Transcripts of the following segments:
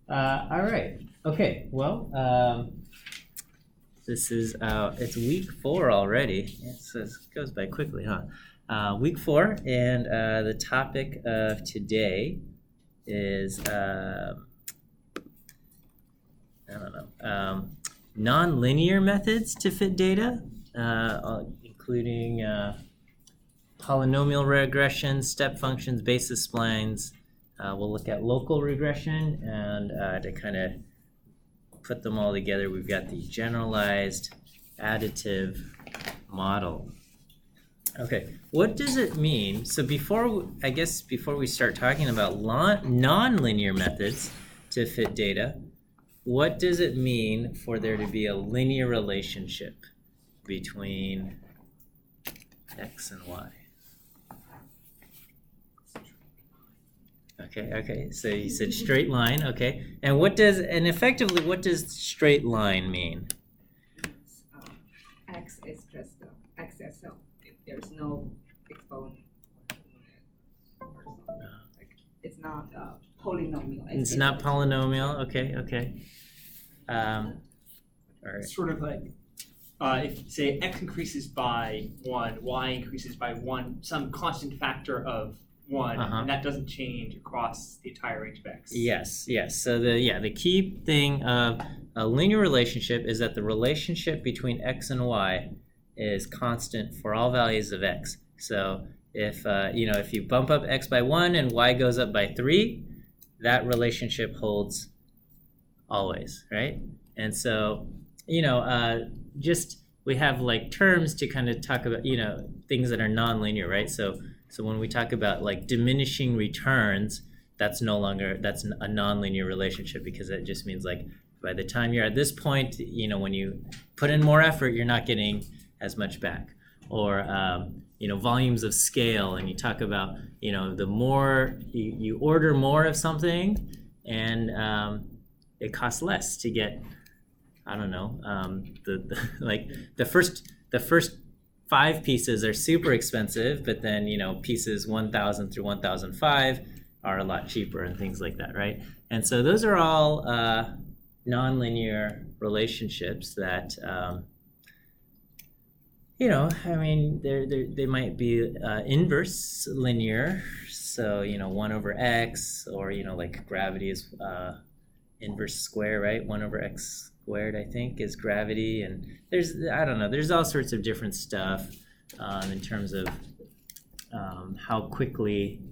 All right. Okay. Well, this is it's week 4 already. It goes by quickly, huh? Week 4, and the topic of today is I don't know, nonlinear methods to fit data, including polynomial regression, step functions, basis splines. We'll look at local regression, and to kind of put them all together, we've got the generalized additive model. Okay, what does it mean? So before we start talking about nonlinear methods to fit data, what does it mean for there to be a linear relationship between x and y? Okay, so you said straight line, okay. And effectively, what does straight line mean? X is just x itself. There's no exponent. It's not polynomial. It's not polynomial, okay. All right. It's sort of like if say x increases by 1, y increases by 1, some constant factor of 1, and that doesn't change across the entire range of x. Yes. So the key thing of a linear relationship is that the relationship between x and y is constant for all values of x. So if you bump up x by 1 and y goes up by 3, that relationship holds always, right? And so just we have like terms to kind of talk about things that are nonlinear, right? So when we talk about like diminishing returns, that's a nonlinear relationship, because it just means like by the time you're at this point, when you put in more effort, you're not getting as much back. Or volumes of scale, and you talk about the more you order more of something, and it costs less to get, I don't know, the first 5 pieces are super expensive, but then pieces 1,000 through 1,005 are a lot cheaper, and things like that, right? And so those are all nonlinear relationships that they might be inverse linear, so 1 over x, or like gravity is inverse square, right? 1 over x squared, I think, is gravity. And there's all sorts of different stuff in terms of how quickly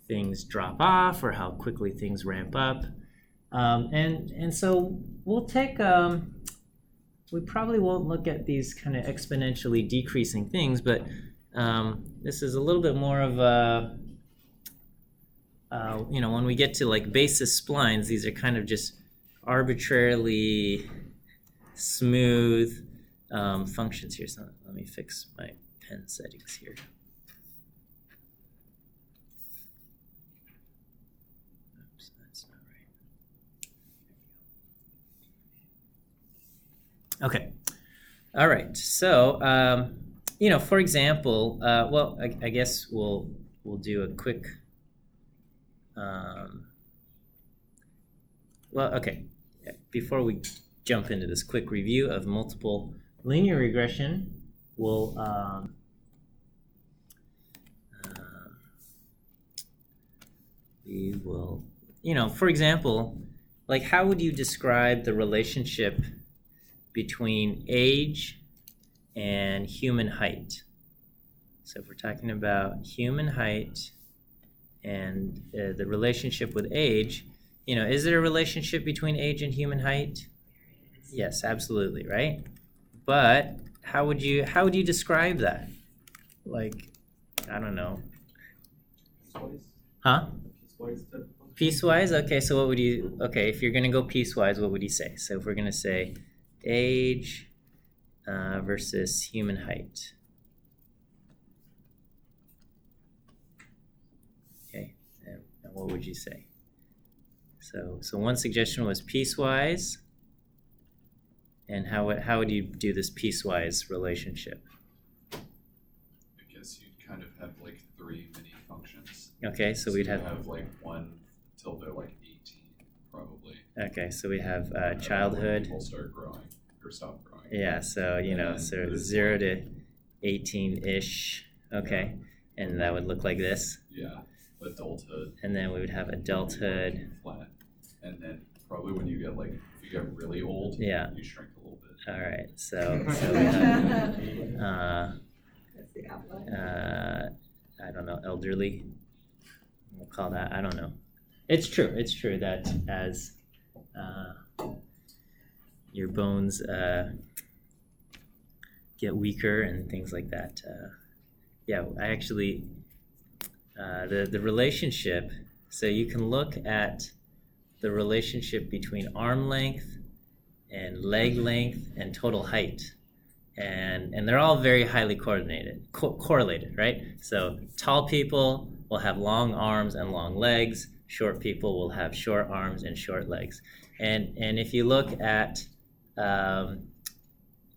things drop off or how quickly things ramp up. And so we'll take, we probably won't look at these kind of exponentially decreasing things, but this is a little bit more of a, when we get to like basis splines, these are kind of just arbitrarily smooth functions here. So let me fix my pen settings here. Oops, that's not right. Okay. All right. So, for example, well, I guess we'll do a quick. Well, okay. Before we jump into this quick review of multiple linear regression, we'll we will, for example, like how would you describe the relationship between age and human height? So if we're talking about human height and the relationship with age, is there a relationship between age and human height? Yes, absolutely, right? But how would you describe that? Like, I don't know. Huh? Piecewise? Okay, so what would you, if you're going to go piecewise, what would you say? So if we're going to say age versus human height. Okay, and what would you say? So one suggestion was piecewise. And how would you do this piecewise relationship? I guess you'd kind of have like 3 mini functions. Okay, so we'd have like 1 till they're like 18, probably. Okay, so we have When childhood. people start growing or stop growing. Yeah, so you know, then so there's 0 to 18-ish. Okay, and that would look like this. Yeah, adulthood, And then we would have adulthood. flat, and then probably when you get like, if you get really old, Yeah. you shrink a little bit. All right, so we have That's the outline. I don't know, elderly. We'll call that. I don't know. It's true. It's true that as your bones get weaker and things like that. Yeah, I actually the relationship. So you can look at the relationship between arm length and leg length and total height, and they're all very highly correlated, right? So tall people will have long arms and long legs. Short people will have short arms and short legs. And if you look at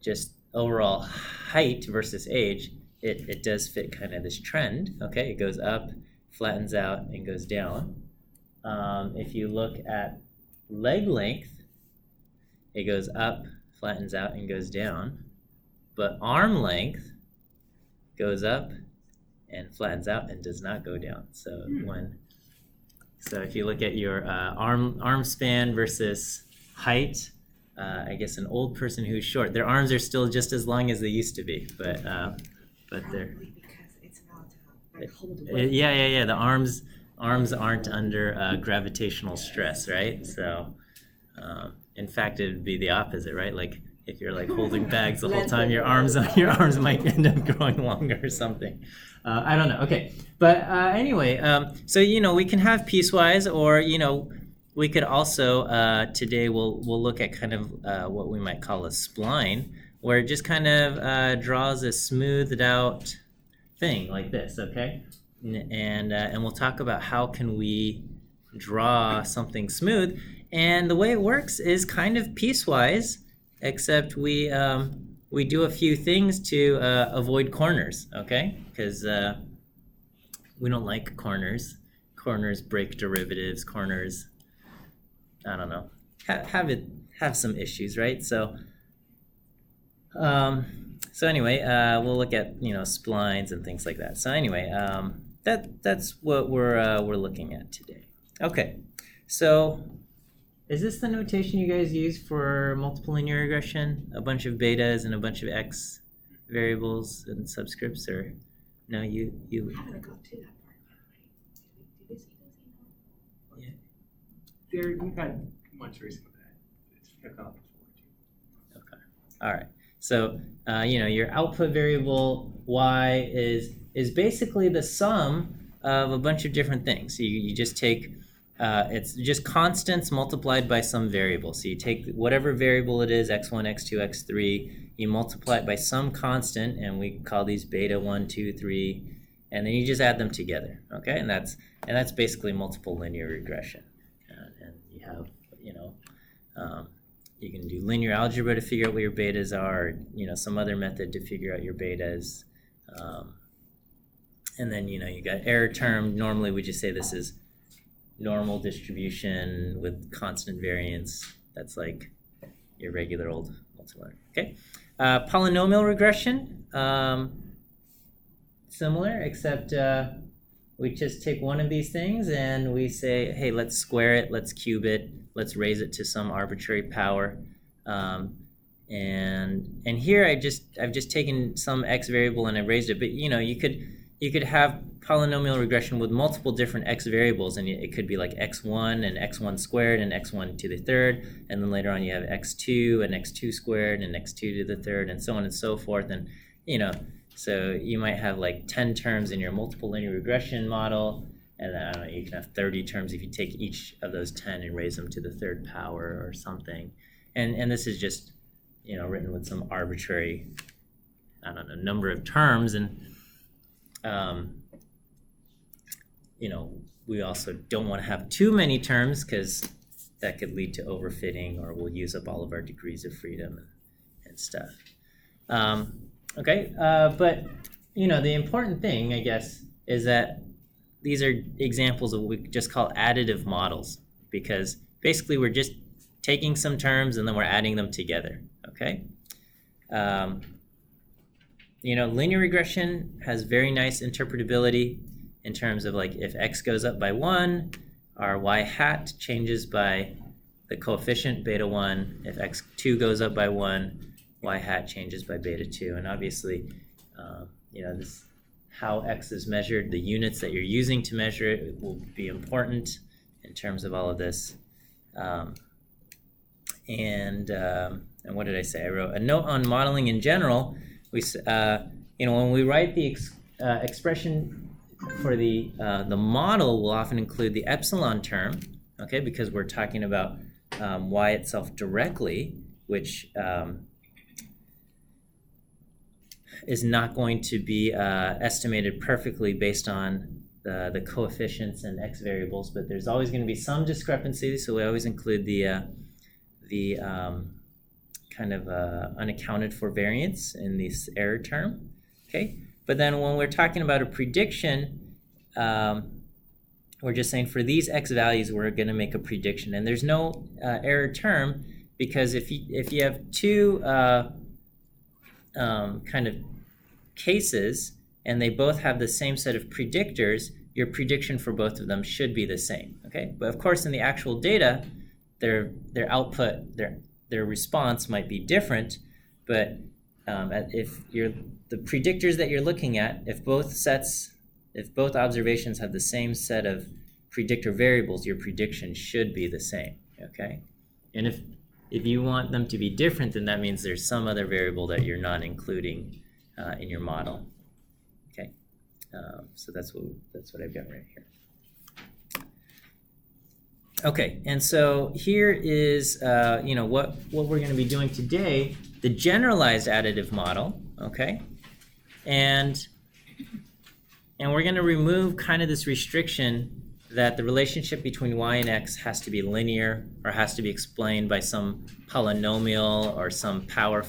just overall height versus age, it does fit kind of this trend. Okay, it goes up, flattens out, and goes down. If you look at leg length, it goes up, flattens out, and goes down. But arm length goes up and flattens out and does not go down. So so if you look at your arm span versus height, I guess an old person who's short, their arms are still just as long as they used to be, but they're Probably because it's not like hold weight. yeah. The arms aren't under gravitational stress, right? So in fact, it would be the opposite, right? Like if you're like holding bags the whole time, your arms might end up growing longer or something. I don't know. Okay, but anyway, so you know we can have piecewise, or you know we could also today we'll look at kind of what we might call a spline, where it just kind of draws a smoothed out thing like this. Okay, and we'll talk about how can we draw something smooth. And the way it works is kind of piecewise, except we do a few things to avoid corners, okay? Because we don't like corners. Corners break derivatives. Corners, I don't know, have some issues, right? So anyway, we'll look at splines and things like that. So anyway, that's what we're looking at today. Okay, so. Is this the notation you guys use for multiple linear regression? A bunch of betas and a bunch of x variables and subscripts, or no? You. I haven't got to that part yet, right? Did we see this? Yeah. There, we've had much recently that it's picked up before too. All right. So your output variable y is basically the sum of a bunch of different things. So you just take. It's just constants multiplied by some variable. So you take whatever variable it is, x1, x2, x3, you multiply it by some constant, and we call these beta 1, 2, 3, and then you just add them together, okay? And that's basically multiple linear regression. And you have, you can do linear algebra to figure out what your betas are, or, some other method to figure out your betas. And then, you got error term. Normally we just say this is normal distribution with constant variance. That's like your regular old multiplier. Okay, polynomial regression, similar, except we just take one of these things and we say, hey, let's square it, let's cube it, let's raise it to some arbitrary power. And here I've just taken some x variable and I raised it, but you could have polynomial regression with multiple different x variables, and it could be like x1 and x1 squared and x1 to the third, and then later on you have x2 and x2 squared and x2 to the third, and so on and so forth. And so you might have like 10 terms in your multiple linear regression model, and I don't know, you can have 30 terms if you take each of those 10 and raise them to the third power or something. And this is just written with some arbitrary, I don't know, number of terms. And we also don't want to have too many terms because that could lead to overfitting, or we'll use up all of our degrees of freedom and stuff. But the important thing, I guess, is that these are examples of what we just call additive models, because basically we're just taking some terms and then we're adding them together, okay? Linear regression has very nice interpretability in terms of like if x goes up by 1, our y hat changes by the coefficient beta 1. If x2 goes up by 1, y hat changes by beta 2. And obviously, this how x is measured, the units that you're using to measure it will be important in terms of all of this. And what did I say? I wrote a note on modeling in general. When we write the expression for the model, we'll often include the epsilon term, okay, because we're talking about y itself directly, which is not going to be estimated perfectly based on the coefficients and x variables, but there's always going to be some discrepancy, so we always include the kind of unaccounted for variance in this error term, okay? But then when we're talking about a prediction, we're just saying for these x values, we're going to make a prediction, and there's no error term, because if you have two kind of cases and they both have the same set of predictors, your prediction for both of them should be the same, okay? But of course, in the actual data, their output, their response might be different, but if the predictors that you're looking at, if both observations have the same set of predictor variables, your prediction should be the same, okay? And if you want them to be different, then that means there's some other variable that you're not including in your model, okay? So that's what I've got right here. Okay, and so here is what we're going to be doing today, the generalized additive model, okay? And we're going to remove kind of this restriction that the relationship between y and x has to be linear or has to be explained by some polynomial or some power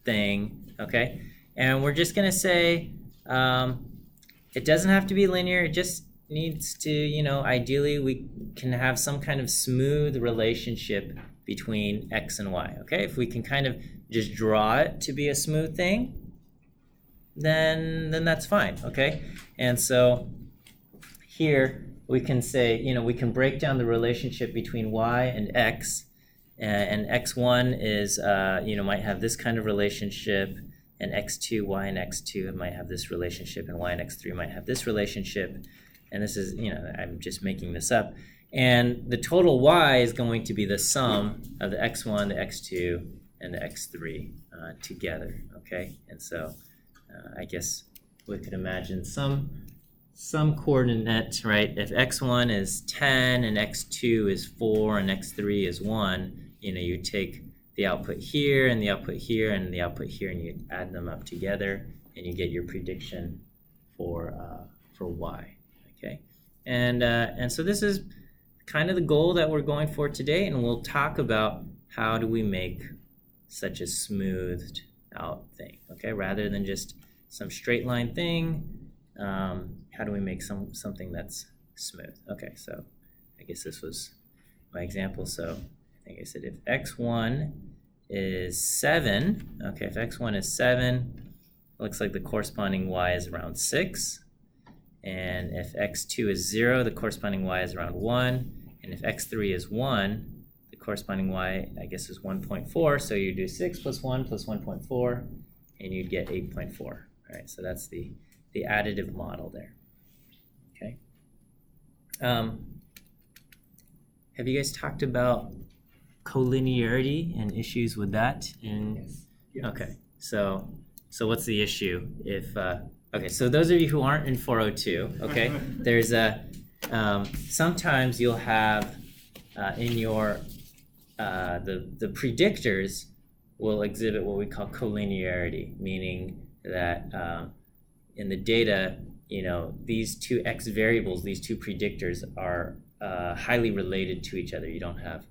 thing, okay? And we're just going to say it doesn't have to be linear, it just needs to, ideally we can have some kind of smooth relationship between x and y, okay? If we can kind of just draw it to be a smooth thing, then that's fine, okay? And so here we can say, we can break down the relationship between y and x, and x1 is, might have this kind of relationship, and x2, y and x2 might have this relationship, and y and x3 might have this relationship. And this is, I'm just making this up. And the total y is going to be the sum of the x1, the x2, and the x3 together, okay? And so I guess we could imagine some coordinate, right? If x1 is 10 and x2 is 4 and x3 is 1, you take the output here and the output here and the output here, and you add them up together, and you get your prediction for y. Okay, and so this is kind of the goal that we're going for today, and we'll talk about how do we make such a smoothed out thing, okay? Rather than just some straight line thing, how do we make something that's smooth? Okay, so I guess this was my example. So I think I said if x1 is 7, okay, if x1 is 7, it looks like the corresponding y is around 6. And if x2 is 0, the corresponding y is around 1. And if x3 is 1, the corresponding y, I guess, is 1.4. So you do 6 plus 1 plus 1.4, and you'd get 8.4. All right, so that's the additive model there. Okay. Have you guys talked about collinearity and issues with that? Yes. Okay, so what's the issue if... Okay, so those of you who aren't in 402, okay, there's sometimes you'll have in your, the predictors will exhibit what we call collinearity, meaning that in the data, these two x variables, these two predictors are highly related to each other. You don't have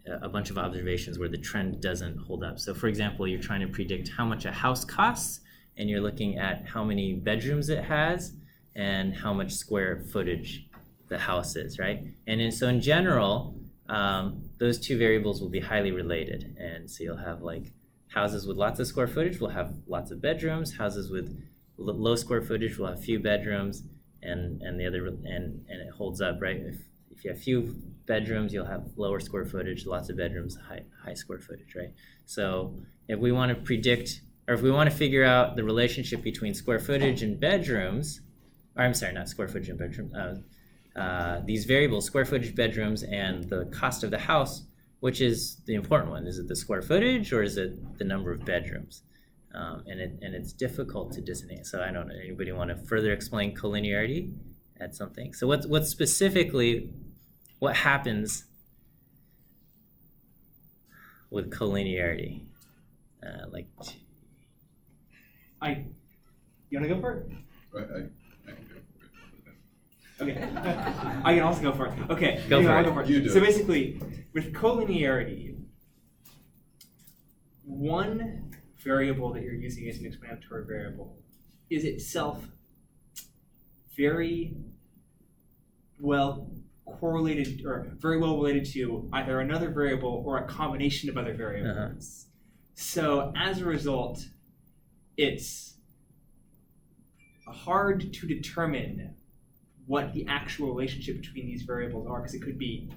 a bunch of observations where the trend doesn't hold up. So for example, you're trying to predict how much a house costs, and you're looking at how many bedrooms it has and how much square footage the house is, right? And so in general, those two variables will be highly related. And so you'll have like houses with lots of square footage will have lots of bedrooms. Houses with low square footage will have few bedrooms, and the other and it holds up, right? If you have few bedrooms, you'll have lower square footage. Lots of bedrooms, high square footage, right? So if we want to predict, or if we want to figure out the relationship between square footage and bedrooms, or I'm sorry, not square footage and bedroom, these variables, square footage, bedrooms, and the cost of the house, which is the important one? Is it the square footage or is it the number of bedrooms? And it's difficult to designate. So I don't know. Anybody want to further explain collinearity? Add something. So what's specifically what happens with collinearity? You want to go for it? I can go for it. Okay. I can also go for it. Okay. Go for I'll it. Go for it. You do So it. basically, with collinearity, one variable that you're using as an explanatory variable is itself very well correlated or very well related to either another variable or a combination of other variables. So as a result, it's hard to determine what the actual relationship between these variables are, because it could be,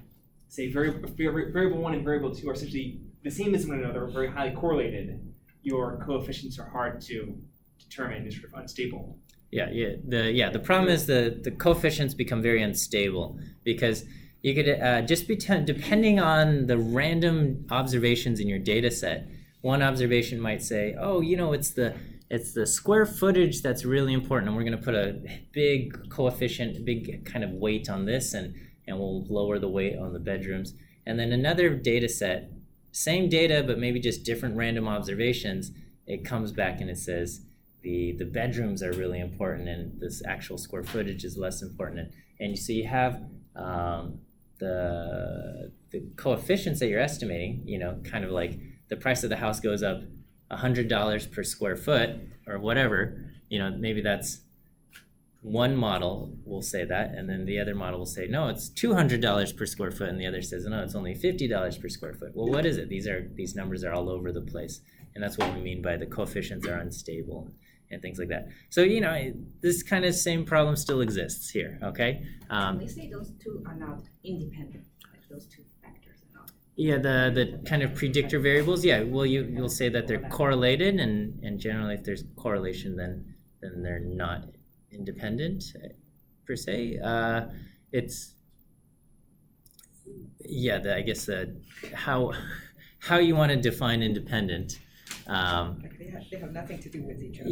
say, variable 1 and variable 2 are essentially the same as one another, very highly correlated. Your coefficients are hard to determine, they're sort of unstable. The problem is the coefficients become very unstable because you could just depending on the random observations in your data set. One observation might say, oh, it's the square footage that's really important, and we're going to put a big coefficient, big kind of weight on this, and we'll lower the weight on the bedrooms. And then another data set, same data, but maybe just different random observations, it comes back and it says the bedrooms are really important and this actual square footage is less important. And so you have the coefficients that you're estimating, kind of like the price of the house goes up $100 per square foot or whatever, maybe that's one model will say that, and then the other model will say, no, it's $200 per square foot, and the other says, no, it's only $50 per square foot. Well, what is it? These numbers are all over the place, and that's what we mean by the coefficients are unstable and things like that. So, this kind of same problem still exists here, okay? They say those two are not independent, like those two factors are not. Yeah, the kind of predictor variables, well, you'll say that they're correlated, and generally if there's correlation, then they're not independent per se. It's I guess how you want to define independent. Like they have nothing to do with each other.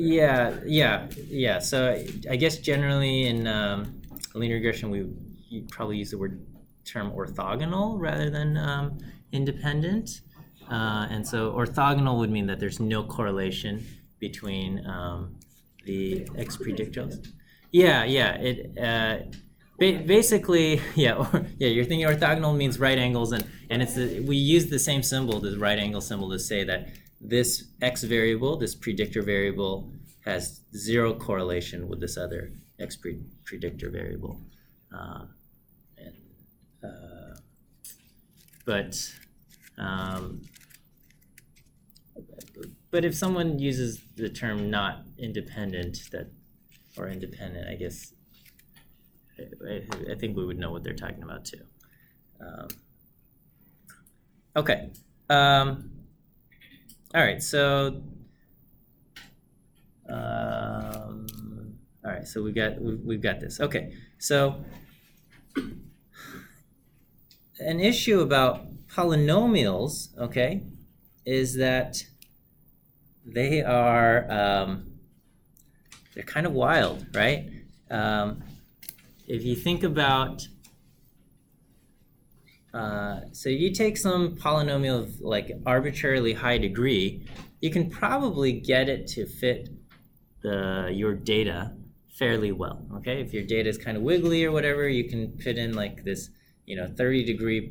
Yeah. So I guess generally in linear regression you probably use the term orthogonal rather than independent. And so orthogonal would mean that there's no correlation between the X predictors. Basically, you're thinking orthogonal means right angles, and we use the same symbol, the right angle symbol, to say that this X variable, this predictor variable, has zero correlation with this other X predictor variable. But if someone uses the term not independent or independent, I guess I think we would know what they're talking about too. Okay. All right. So we've got this. Okay. So an issue about polynomials, okay, is that they are they're kind of wild, right? If you think about, so you take some polynomial of like arbitrarily high degree, you can probably get it to fit your data fairly well, okay? If your data is kind of wiggly or whatever, you can fit in like this, 30 degree,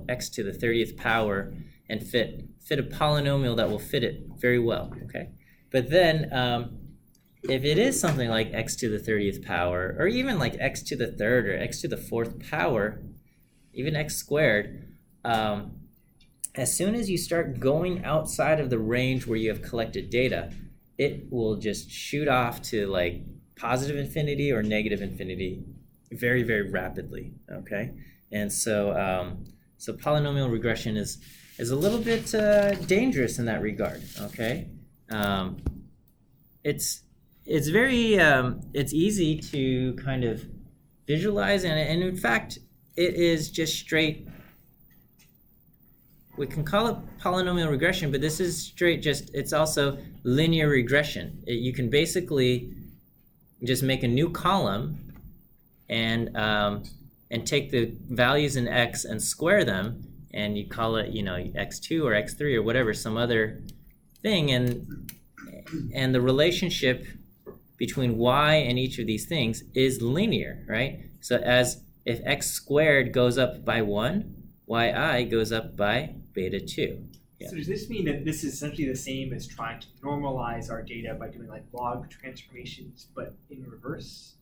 x to the 30th power and fit a polynomial that will fit it very well, okay? But then if it is something like x to the 30th power, or even like x to the 3rd or x to the 4th power, even x squared, as soon as you start going outside of the range where you have collected data, it will just shoot off to like positive infinity or negative infinity very, very rapidly, okay? And so, so polynomial regression is a little bit dangerous in that regard, okay? It's very, it's easy to kind of visualize, and in fact, it is just straight. We can call it polynomial regression, but this is straight it's also linear regression. You can basically just make a new column and take the values in x and square them, and you call it, x2 or x3 or whatever, some other thing, and the relationship between y and each of these things is linear, right? So if x squared goes up by 1, yi goes up by beta 2. Yeah. So does this mean that this is essentially the same as trying to normalize our data by doing like log transformations, but in reverse?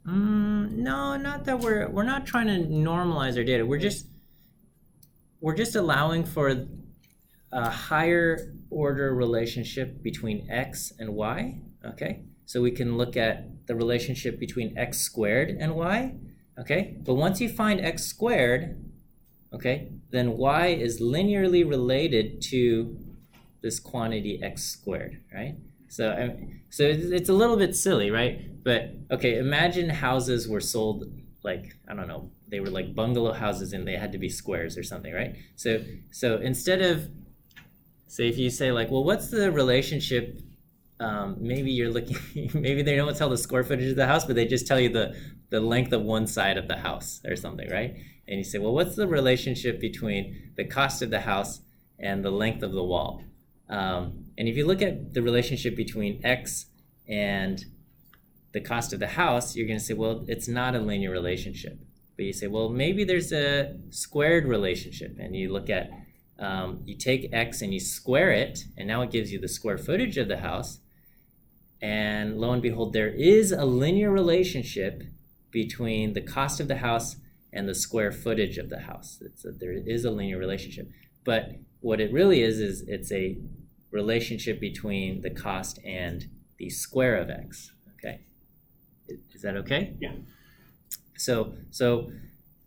No, not that we're not trying to normalize our data. We're just allowing for a higher order relationship between x and y. Okay, so we can look at the relationship between x squared and y. Okay, but once you find x squared, okay, then y is linearly related to this quantity x squared, right? So it's a little bit silly, right? But okay, imagine houses were sold like, I don't know, they were like bungalow houses and they had to be squares or something, right? So instead of, say, if you say like, well, what's the relationship? Maybe you're looking, maybe they don't tell the square footage of the house, but they just tell you the length of one side of the house or something, right? And you say, well, what's the relationship between the cost of the house and the length of the wall? And if you look at the relationship between x and the cost of the house, you're going to say, well, it's not a linear relationship. But you say, well, maybe there's a squared relationship. And you look at, you take x and you square it, and now it gives you the square footage of the house. And lo and behold, there is a linear relationship between the cost of the house and the square footage of the house. There is a linear relationship. But what it really is it's a relationship between the cost and the square of x. Okay, is that okay? Yeah. So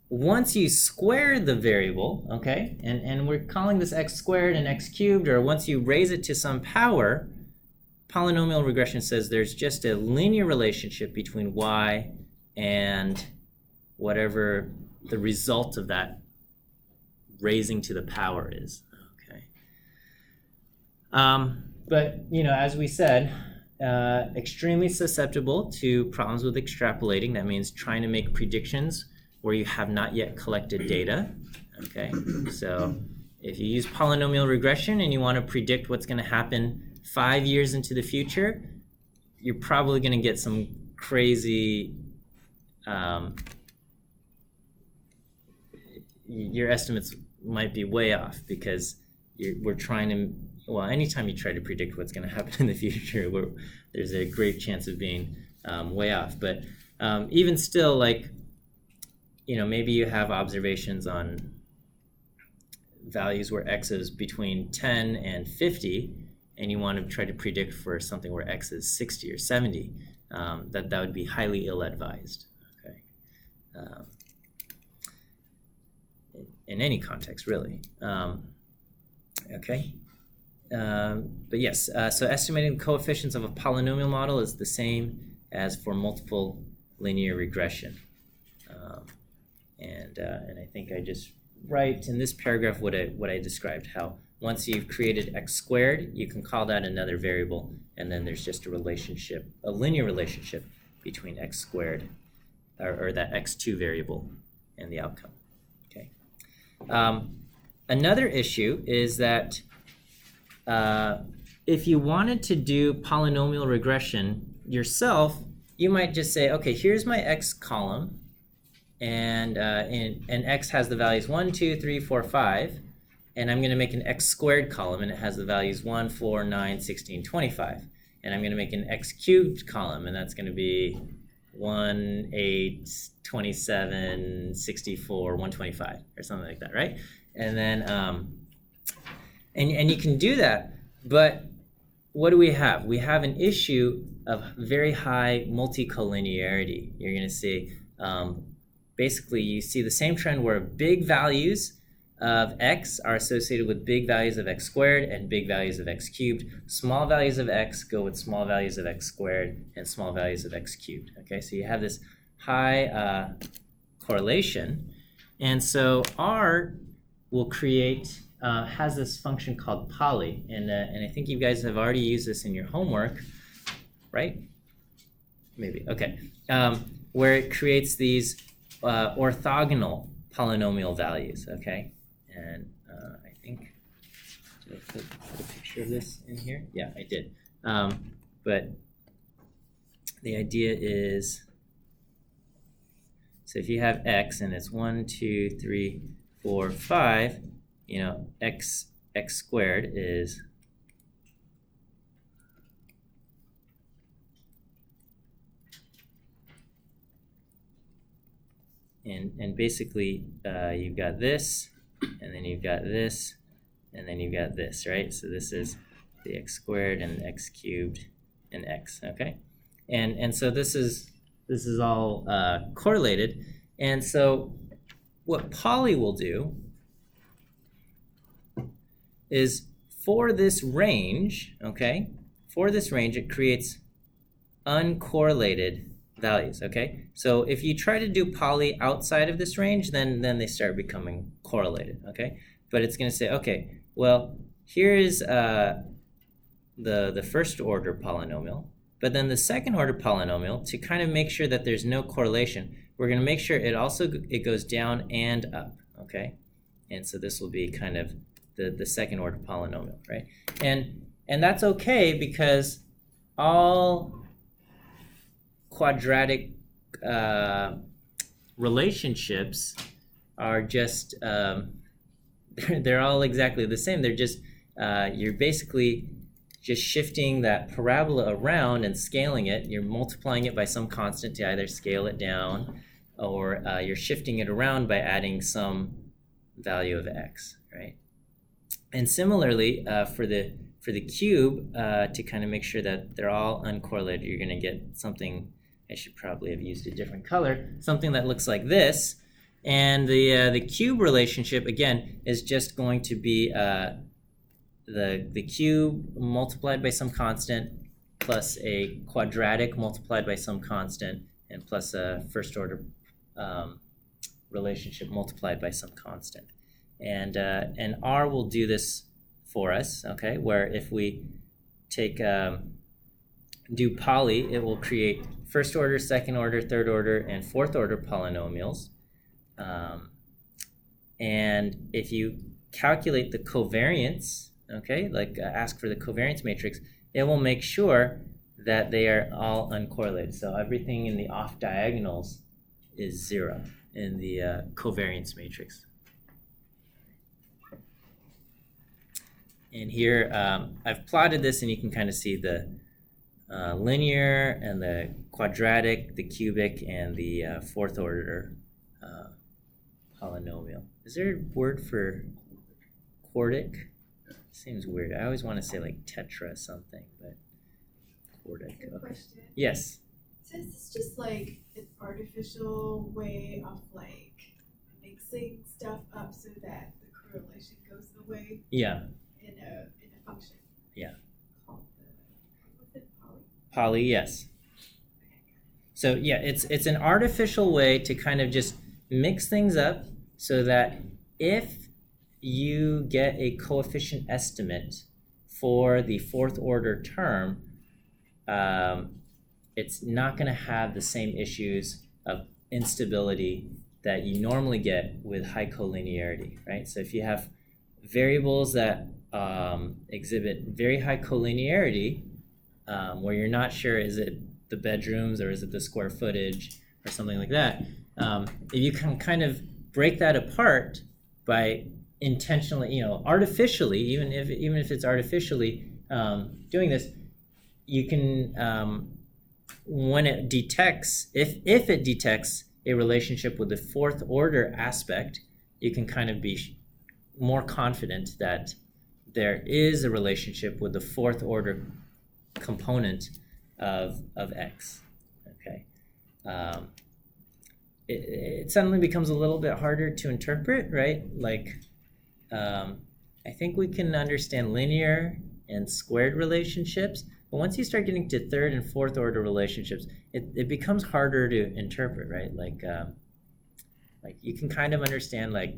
once you square the variable, okay, and we're calling this x squared and x cubed, or once you raise it to some power, polynomial regression says there's just a linear relationship between y and whatever the result of that raising to the power is. Okay. But as we said, extremely susceptible to problems with extrapolating. That means trying to make predictions where you have not yet collected data. Okay, so if you use polynomial regression and you want to predict what's going to happen 5 years into the future, you're probably going to get some crazy, your estimates might be way off, because we're trying to, well, anytime you try to predict what's going to happen in the future, there's a great chance of being way off. But even still, like, maybe you have observations on values where x is between 10 and 50, and you want to try to predict for something where x is 60 or 70, that would be highly ill-advised. Okay, in any context, really. Okay, but yes, so estimating the coefficients of a polynomial model is the same as for multiple linear regression. And I think I just write in this paragraph what I described, how once you've created x squared, you can call that another variable, and then there's just a relationship, a linear relationship between x squared, or that x2 variable, and the outcome. Okay. Another issue is that if you wanted to do polynomial regression yourself, you might just say, okay, here's my x column, and x has the values 1, 2, 3, 4, 5, and I'm going to make an x squared column, and it has the values 1, 4, 9, 16, 25. And I'm going to make an x cubed column, and that's going to be 1, 8, 27, 64, 125, or something like that, right? And then, and you can do that, but what do we have? We have an issue of very high multicollinearity. You're going to see, basically, you see the same trend where big values of x are associated with big values of x squared and big values of x cubed. Small values of x go with small values of x squared and small values of x cubed. Okay, so you have this high correlation. And so R will create, has this function called poly. And I think you guys have already used this in your homework, right? Maybe, okay. Where it creates these orthogonal polynomial values, okay? And I think, did I put a picture of this in here? Yeah, I did. But the idea is, so if you have x and it's 1, 2, 3, 4, 5, you know, x squared is and basically you've got this, and then you've got this, and then you've got this, right? So this is the x squared and x cubed and x, okay? And so this is all correlated. And so what poly will do is for this range, okay? For this range, it creates uncorrelated values, okay? So if you try to do poly outside of this range, then they start becoming correlated, okay? But it's gonna say, okay, well, here is the first order polynomial, but then the second order polynomial, to kind of make sure that there's no correlation, we're gonna make sure it goes down and up, okay? And so this will be kind of the second order polynomial, right? And that's okay because all quadratic relationships are just they're all exactly the same. They're just you're basically just shifting that parabola around and scaling it. You're multiplying it by some constant to either scale it down, or you're shifting it around by adding some value of x, right? And similarly, for the cube, to kind of make sure that they're all uncorrelated, you're going to get something. I should probably have used a different color. Something that looks like this, and the cube relationship again is just going to be the cube multiplied by some constant plus a quadratic multiplied by some constant and plus a first order relationship multiplied by some constant. And R will do this for us, okay? Where if we take do poly, it will create first order, second order, third order, and fourth order polynomials. And if you calculate the covariance, okay, like ask for the covariance matrix, it will make sure that they are all uncorrelated. So everything in the off diagonals is 0 in the covariance matrix. And here I've plotted this, and you can kind of see the linear and the quadratic, the cubic, and the fourth order polynomial. Is there a word for quartic? Seems weird. I always want to say like tetra something, but quartic. Good Okay. question. Yes. So it's just like an artificial way of like mixing stuff up so that the correlation goes the way Yeah. in a function. Yeah. Called what's it, poly? Poly. Yes. So yeah, it's an artificial way to kind of just mix things up so that if you get a coefficient estimate for the fourth order term, it's not going to have the same issues of instability that you normally get with high collinearity, right? So if you have variables that exhibit very high collinearity, where you're not sure, is it the bedrooms or is it the square footage or something like that, if you can kind of break that apart by intentionally, artificially, even if it's artificially doing this, you can when it detects, if it detects a relationship with the fourth order aspect, you can kind of be more confident that there is a relationship with the fourth order component of x. Okay, it suddenly becomes a little bit harder to interpret, right? Like, I think we can understand linear and squared relationships, but once you start getting to third and fourth order relationships, it becomes harder to interpret, right? Like you can kind of understand like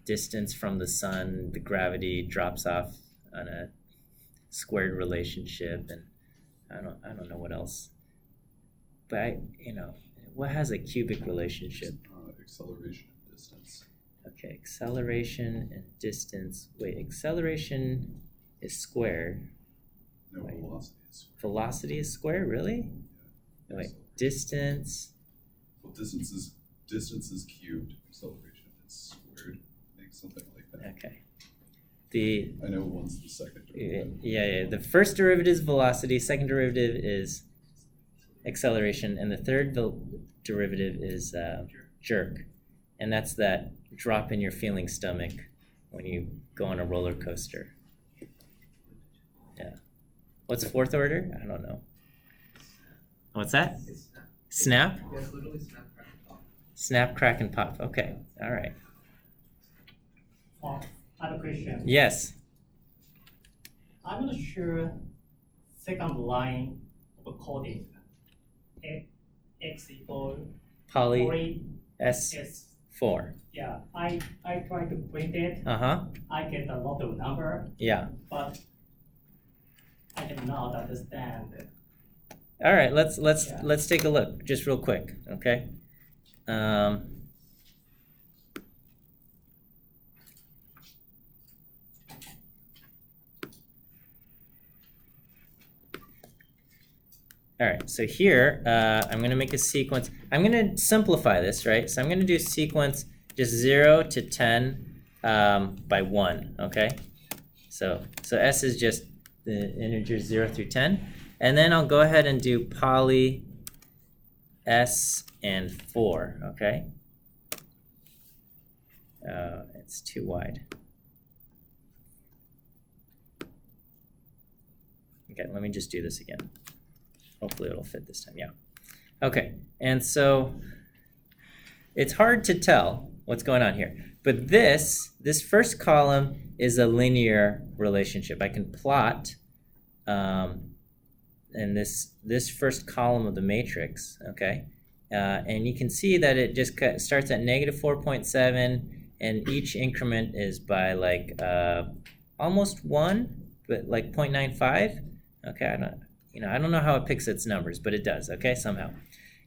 distance from the sun, the gravity drops off on a squared relationship, and I don't know what else. But what has a cubic relationship? Acceleration and distance. Okay, acceleration and distance. Wait, acceleration is squared. No, Wait. velocity is squared. Velocity is square, really? Yeah. Wait, distance. Well, distance is cubed. Acceleration is squared. I think something like that. Okay. I know one's the second derivative. Yeah. The first derivative is velocity, second derivative is acceleration, and the third derivative is jerk. And that's that drop in your feeling stomach when you go on a roller coaster. Yeah. What's fourth order? I don't know. What's that? Snap? Yes, literally snap, crack, and pop. Snap, crack, and pop. Okay. All right. I have a question. Yes. I'm not sure second line of coding x equal Poly 3 S4. s. Yeah, I try to print it. Uh-huh. I get a lot of number, Yeah. but I cannot understand. All right, let's Yeah. let's take a look just real quick, okay? All right, so here I'm going to make a sequence. I'm going to simplify this, right? So I'm going to do sequence just 0 to 10 by 1, okay? So S is just the integers 0 through 10. And then I'll go ahead and do poly S and 4, okay? It's too wide. Okay, let me just do this again. Hopefully it'll fit this time, yeah. Okay, and so it's hard to tell what's going on here. But this first column is a linear relationship. I can plot and this first column of the matrix, okay? And you can see that it just starts at negative 4.7, and each increment is by like almost 1, but like 0.95. Okay, I don't know how it picks its numbers, but it does, okay, somehow.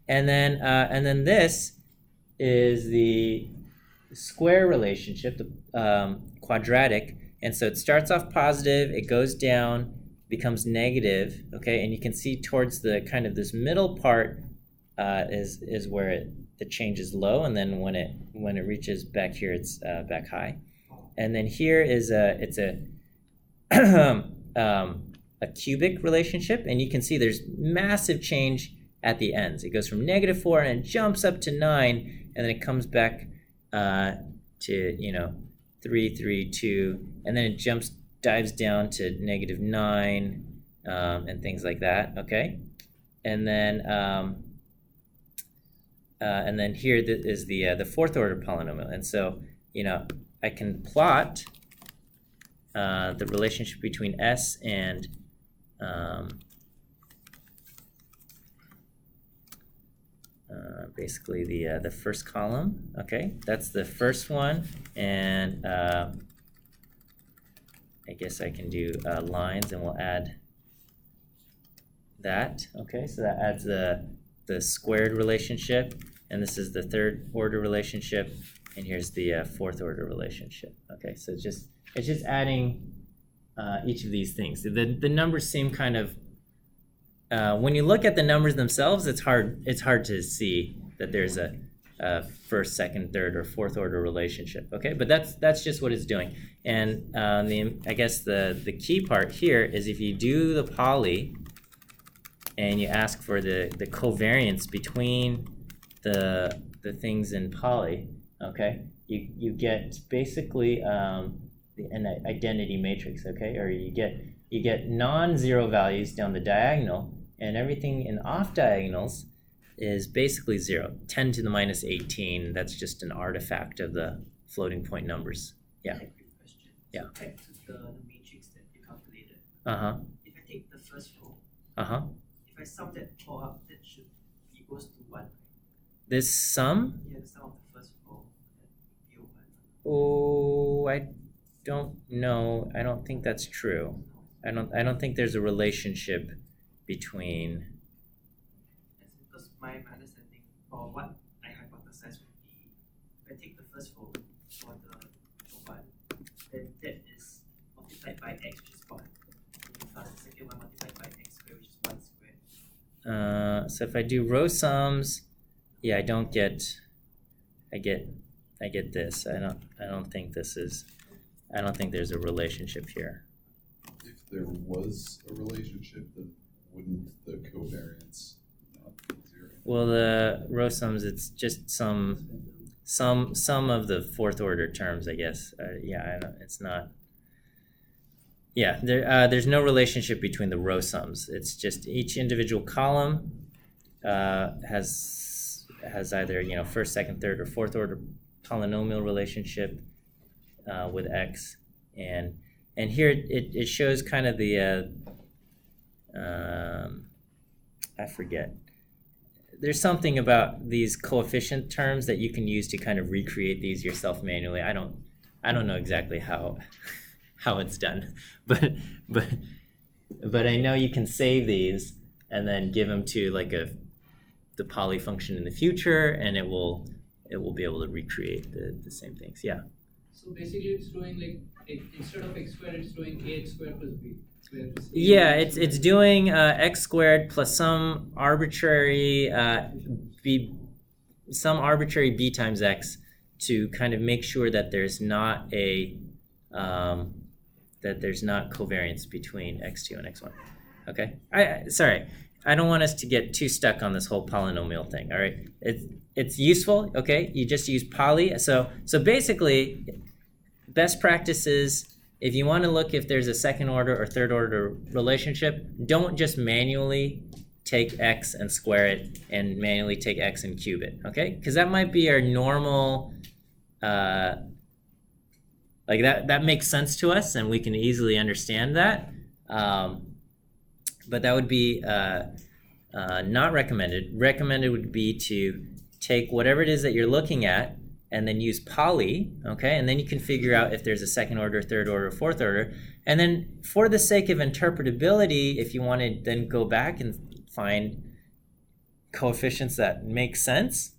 And then this is the square relationship, the quadratic, and so it starts off positive, it goes down, becomes negative, okay, and you can see towards the kind of this middle part is where the change is low, and then when it reaches back here, it's back high. And then here is it's a cubic relationship, and you can see there's massive change at the ends. It goes from negative 4 and it jumps up to 9, and then it comes back to 3, 3, 2, and then it dives down to negative 9 and things like that. Okay, and then here is the fourth order polynomial, and so I can plot the relationship between S and basically the first column. Okay, that's the first one, and I guess I can do lines, and we'll add that. Okay, so that adds the squared relationship, and this is the third order relationship, and here's the fourth order relationship. Okay, so it's just adding each of these things. The numbers seem kind of when you look at the numbers themselves, it's hard to see that there's a first, second, third, or fourth order relationship. Okay, but that's just what it's doing. And I guess the key part here is if you do the poly and you ask for the covariance between the things in poly, okay, you get basically an identity matrix, okay, or you get non-zero values down the diagonal, and everything in off diagonals is basically 0. 10 to the minus 18, that's just an artifact of the floating point numbers. Yeah. Quick question. Yeah. So back to the matrix that you calculated. Uh-huh. If I take the first row, Uh-huh. if I sum that all up, that should equals to 1. This sum? Yeah, the sum of the first row that you 1. Oh, I don't know. I don't think that's true. I don't think there's a relationship between. That's because my understanding, or what I hypothesize would be, if I take the first row for the 1, then that is multiplied by x, which is 1. Plus the second one multiplied by x squared, which is 1 squared. So if I do row sums, yeah, I get this. I don't think this is. I don't think there's a relationship here. If there was a relationship, then wouldn't the covariance not be 0? Well, the row sums, it's just some of the fourth order terms, I guess. Yeah, it's not. Yeah, there's no relationship between the row sums. It's just each individual column has either first, second, third, or fourth order polynomial relationship with x, and here it shows kind of the I forget. There's something about these coefficient terms that you can use to kind of recreate these yourself manually. I don't know exactly how it's done, but I know you can save these and then give them to like the poly function in the future, and it will be able to recreate the same things. Yeah. So basically, it's doing like instead of x squared, it's doing ax squared plus b squared. Yeah, it's doing x squared plus some arbitrary b times x to kind of make sure that there's not covariance between x2 and x1. Okay. Sorry. I don't want us to get too stuck on this whole polynomial thing. All right. It's useful. Okay. You just use poly. So basically, best practice is if you want to look if there's a second order or third order relationship, don't just manually take x and square it and manually take x and cube it. Okay. Because that might be our normal. Like that makes sense to us, and we can easily understand that. But that would be not recommended. Recommended would be to take whatever it is that you're looking at and then use poly, okay? And then you can figure out if there's a second order, third order, fourth order. And then for the sake of interpretability, if you want to then go back and find coefficients that make sense,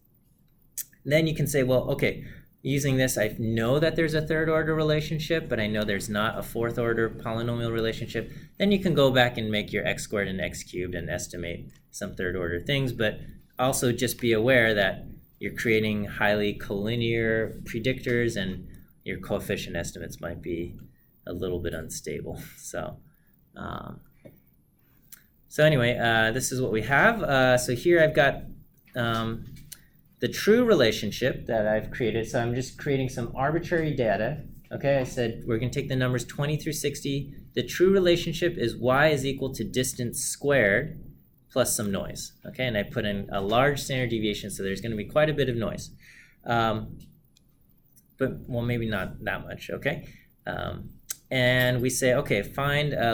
then you can say, well, okay, using this, I know that there's a third order relationship, but I know there's not a fourth order polynomial relationship. Then you can go back and make your x squared and x cubed and estimate some third order things, but also just be aware that you're creating highly collinear predictors and your coefficient estimates might be a little bit unstable. So anyway, this is what we have. So here I've got the true relationship that I've created. So I'm just creating some arbitrary data. Okay, I said we're going to take the numbers 20 through 60. The true relationship is y is equal to distance squared plus some noise. Okay, and I put in a large standard deviation, so there's going to be quite a bit of noise. But, well, maybe not that much, okay? And we say, okay,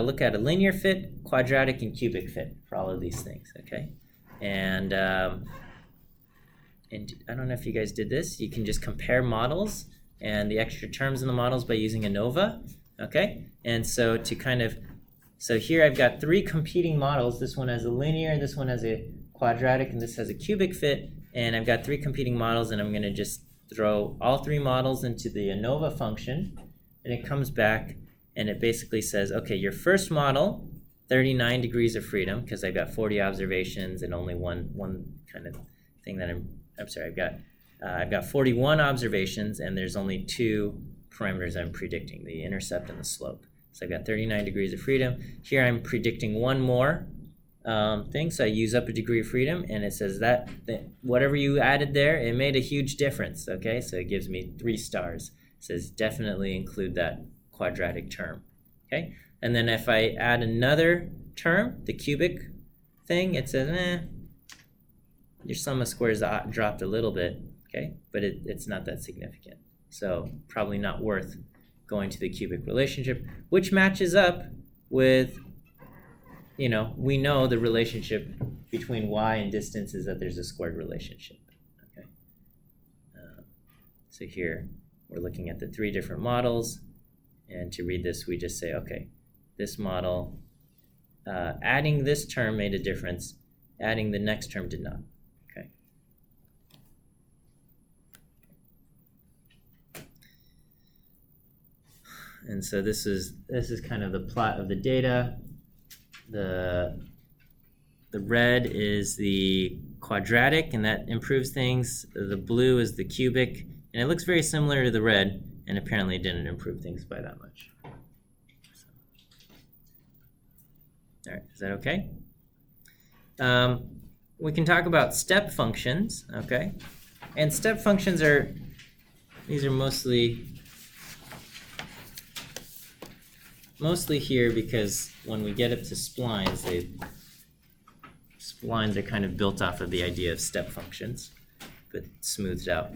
look at a linear fit, quadratic, and cubic fit for all of these things, okay? And I don't know if you guys did this. You can just compare models and the extra terms in the models by using ANOVA, okay? And so so here I've got 3 competing models. This one has a linear, this one has a quadratic, and this has a cubic fit. And I've got 3 competing models, and I'm going to just throw all 3 models into the ANOVA function, and it comes back, and it basically says, okay, your first model, 39 degrees of freedom, because I've got 40 observations and only one kind of thing that I'm sorry, I've got 41 observations, and there's only 2 parameters I'm predicting, the intercept and the slope. So I've got 39 degrees of freedom. Here I'm predicting one more thing, so I use up a degree of freedom, and it says that whatever you added there, it made a huge difference, okay? So it gives me 3 stars. It says definitely include that quadratic term, okay? And then if I add another term, the cubic thing, it says, your sum of squares dropped a little bit, okay? But it's not that significant. So probably not worth going to the cubic relationship, which matches up with, we know the relationship between y and distance is that there's a squared relationship, okay? So here, we're looking at the 3 different models, and to read this, we just say, okay, this model, adding this term made a difference, adding the next term did not, okay? And so this is kind of the plot of the data. The red is the quadratic, and that improves things. The blue is the cubic, and it looks very similar to the red, and apparently it didn't improve things by that much. All right, is that okay? We can talk about step functions, okay? And step functions these are mostly here because when we get up to splines, splines are kind of built off of the idea of step functions, but smoothed out.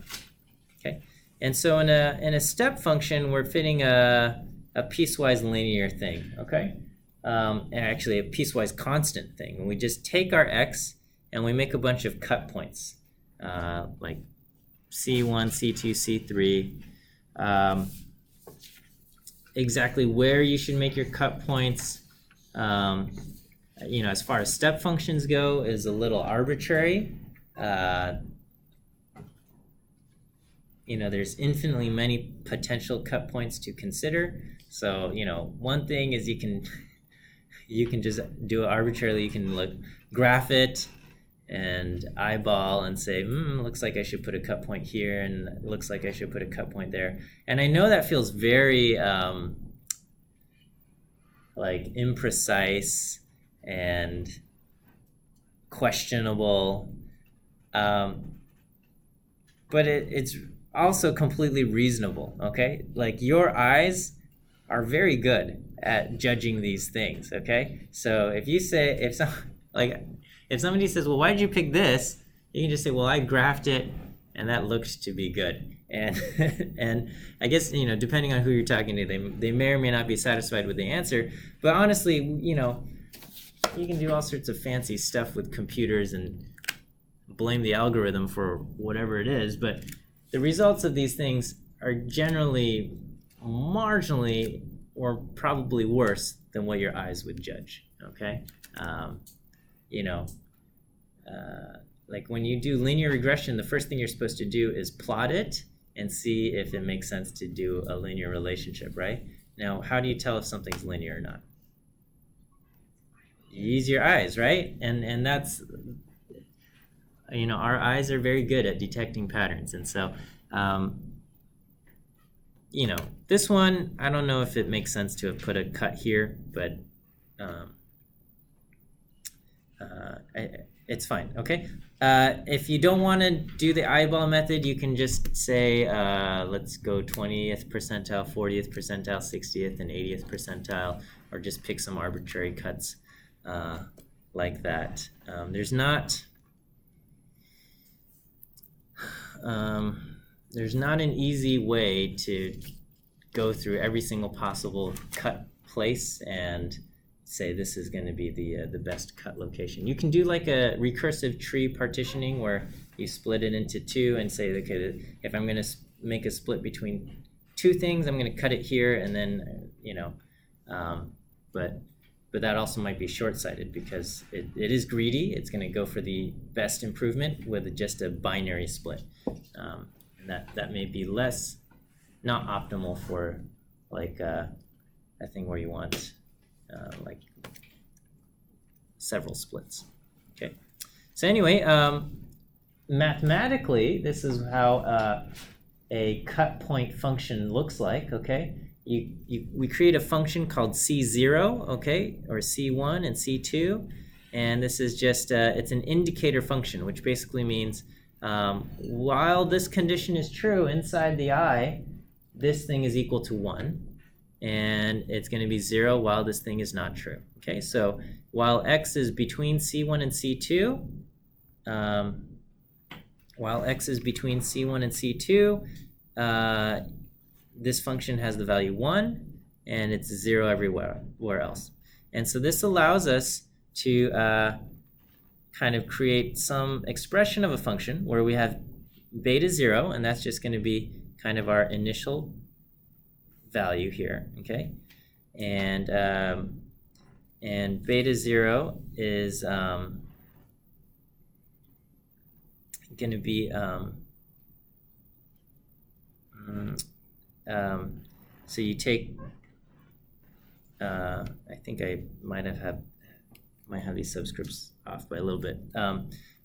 Okay, and so in a step function, we're fitting a piecewise linear thing. Okay, and actually a piecewise constant thing. And we just take our x and we make a bunch of cut points, like C1, C2, C3. Exactly where you should make your cut points, as far as step functions go, is a little arbitrary. There's infinitely many potential cut points to consider. So, one thing is you can just do it arbitrarily. You can graph it and eyeball and say, looks like I should put a cut point here, and it looks like I should put a cut point there. And I know that feels very imprecise and questionable, but it's also completely reasonable, okay? Like, your eyes are very good at judging these things, okay? So if you say, if somebody says, well, why did you pick this? You can just say, well, I graphed it and that looked to be good. And and I guess, depending on who you're talking to, they may or may not be satisfied with the answer. But honestly, you can do all sorts of fancy stuff with computers and blame the algorithm for whatever it is. But the results of these things are generally marginally or probably worse than what your eyes would judge, okay? Like when you do linear regression, the first thing you're supposed to do is plot it and see if it makes sense to do a linear relationship, right? Now, how do you tell if something's linear or not? You use your eyes, right? And that's, our eyes are very good at detecting patterns. And so, this one, I don't know if it makes sense to have put a cut here, but it's fine, okay? If you don't want to do the eyeball method, you can just say, let's go 20th percentile, 40th percentile, 60th, and 80th percentile, or just pick some arbitrary cuts like that. There's not an easy way to go through every single possible cut place and say this is going to be the best cut location. You can do like a recursive tree partitioning where you split it into 2 and say, okay, if I'm going to make a split between 2 things, I'm going to cut it here, and then but that also might be short-sighted because it is greedy. It's going to go for the best improvement with just a binary split, and that may be not optimal for like a thing where you want like several splits. Okay, so anyway, mathematically, this is how a cut point function looks like. Okay, we create a function called C0, okay, or C1 and C2, and this is just, it's an indicator function, which basically means while this condition is true inside the I, this thing is equal to 1, and it's going to be 0 while this thing is not true. Okay, so while x is between C1 and C2, this function has the value 1, and it's 0 everywhere else. And so this allows us to kind of create some expression of a function where we have beta 0, and that's just going to be kind of our initial value here, okay? And beta 0 is going to be so you take I think I might have these subscripts off by a little bit,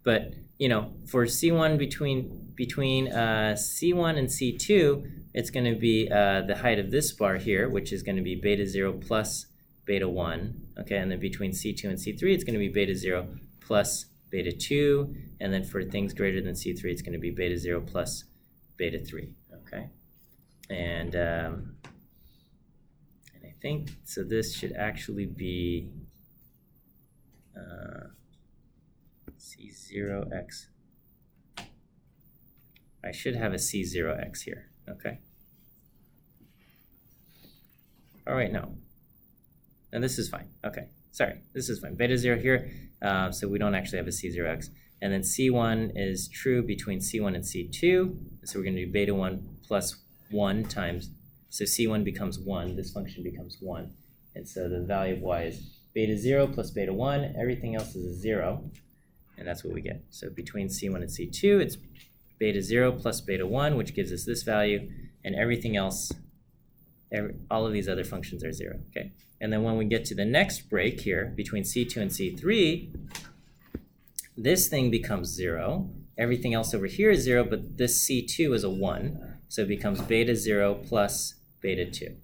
but you know, for C1 between C1 and C2, it's going to be the height of this bar here, which is going to be beta 0 plus beta 1, okay, and then between C2 and C3, it's going to be beta 0 plus beta 2, and then for things greater than C3, it's going to be beta 0 plus beta 3, okay, and I think, so this should actually be C0x. I should have a C0x here, okay? All right, no. And this is fine, okay. Sorry, this is fine. Beta 0 here, so we don't actually have a C0x. And then C1 is true between C1 and C2, so we're going to do beta 1 plus 1 times, so C1 becomes 1, this function becomes 1. And so the value of y is beta 0 plus beta 1, everything else is a 0, and that's what we get. So between C1 and C2, it's beta 0 plus beta 1, which gives us this value, and everything else, all of these other functions are 0, okay? And then when we get to the next break here, between C2 and C3, this thing becomes 0. Everything else over here is 0, but this C2 is a 1, so it becomes beta 0 plus beta 2.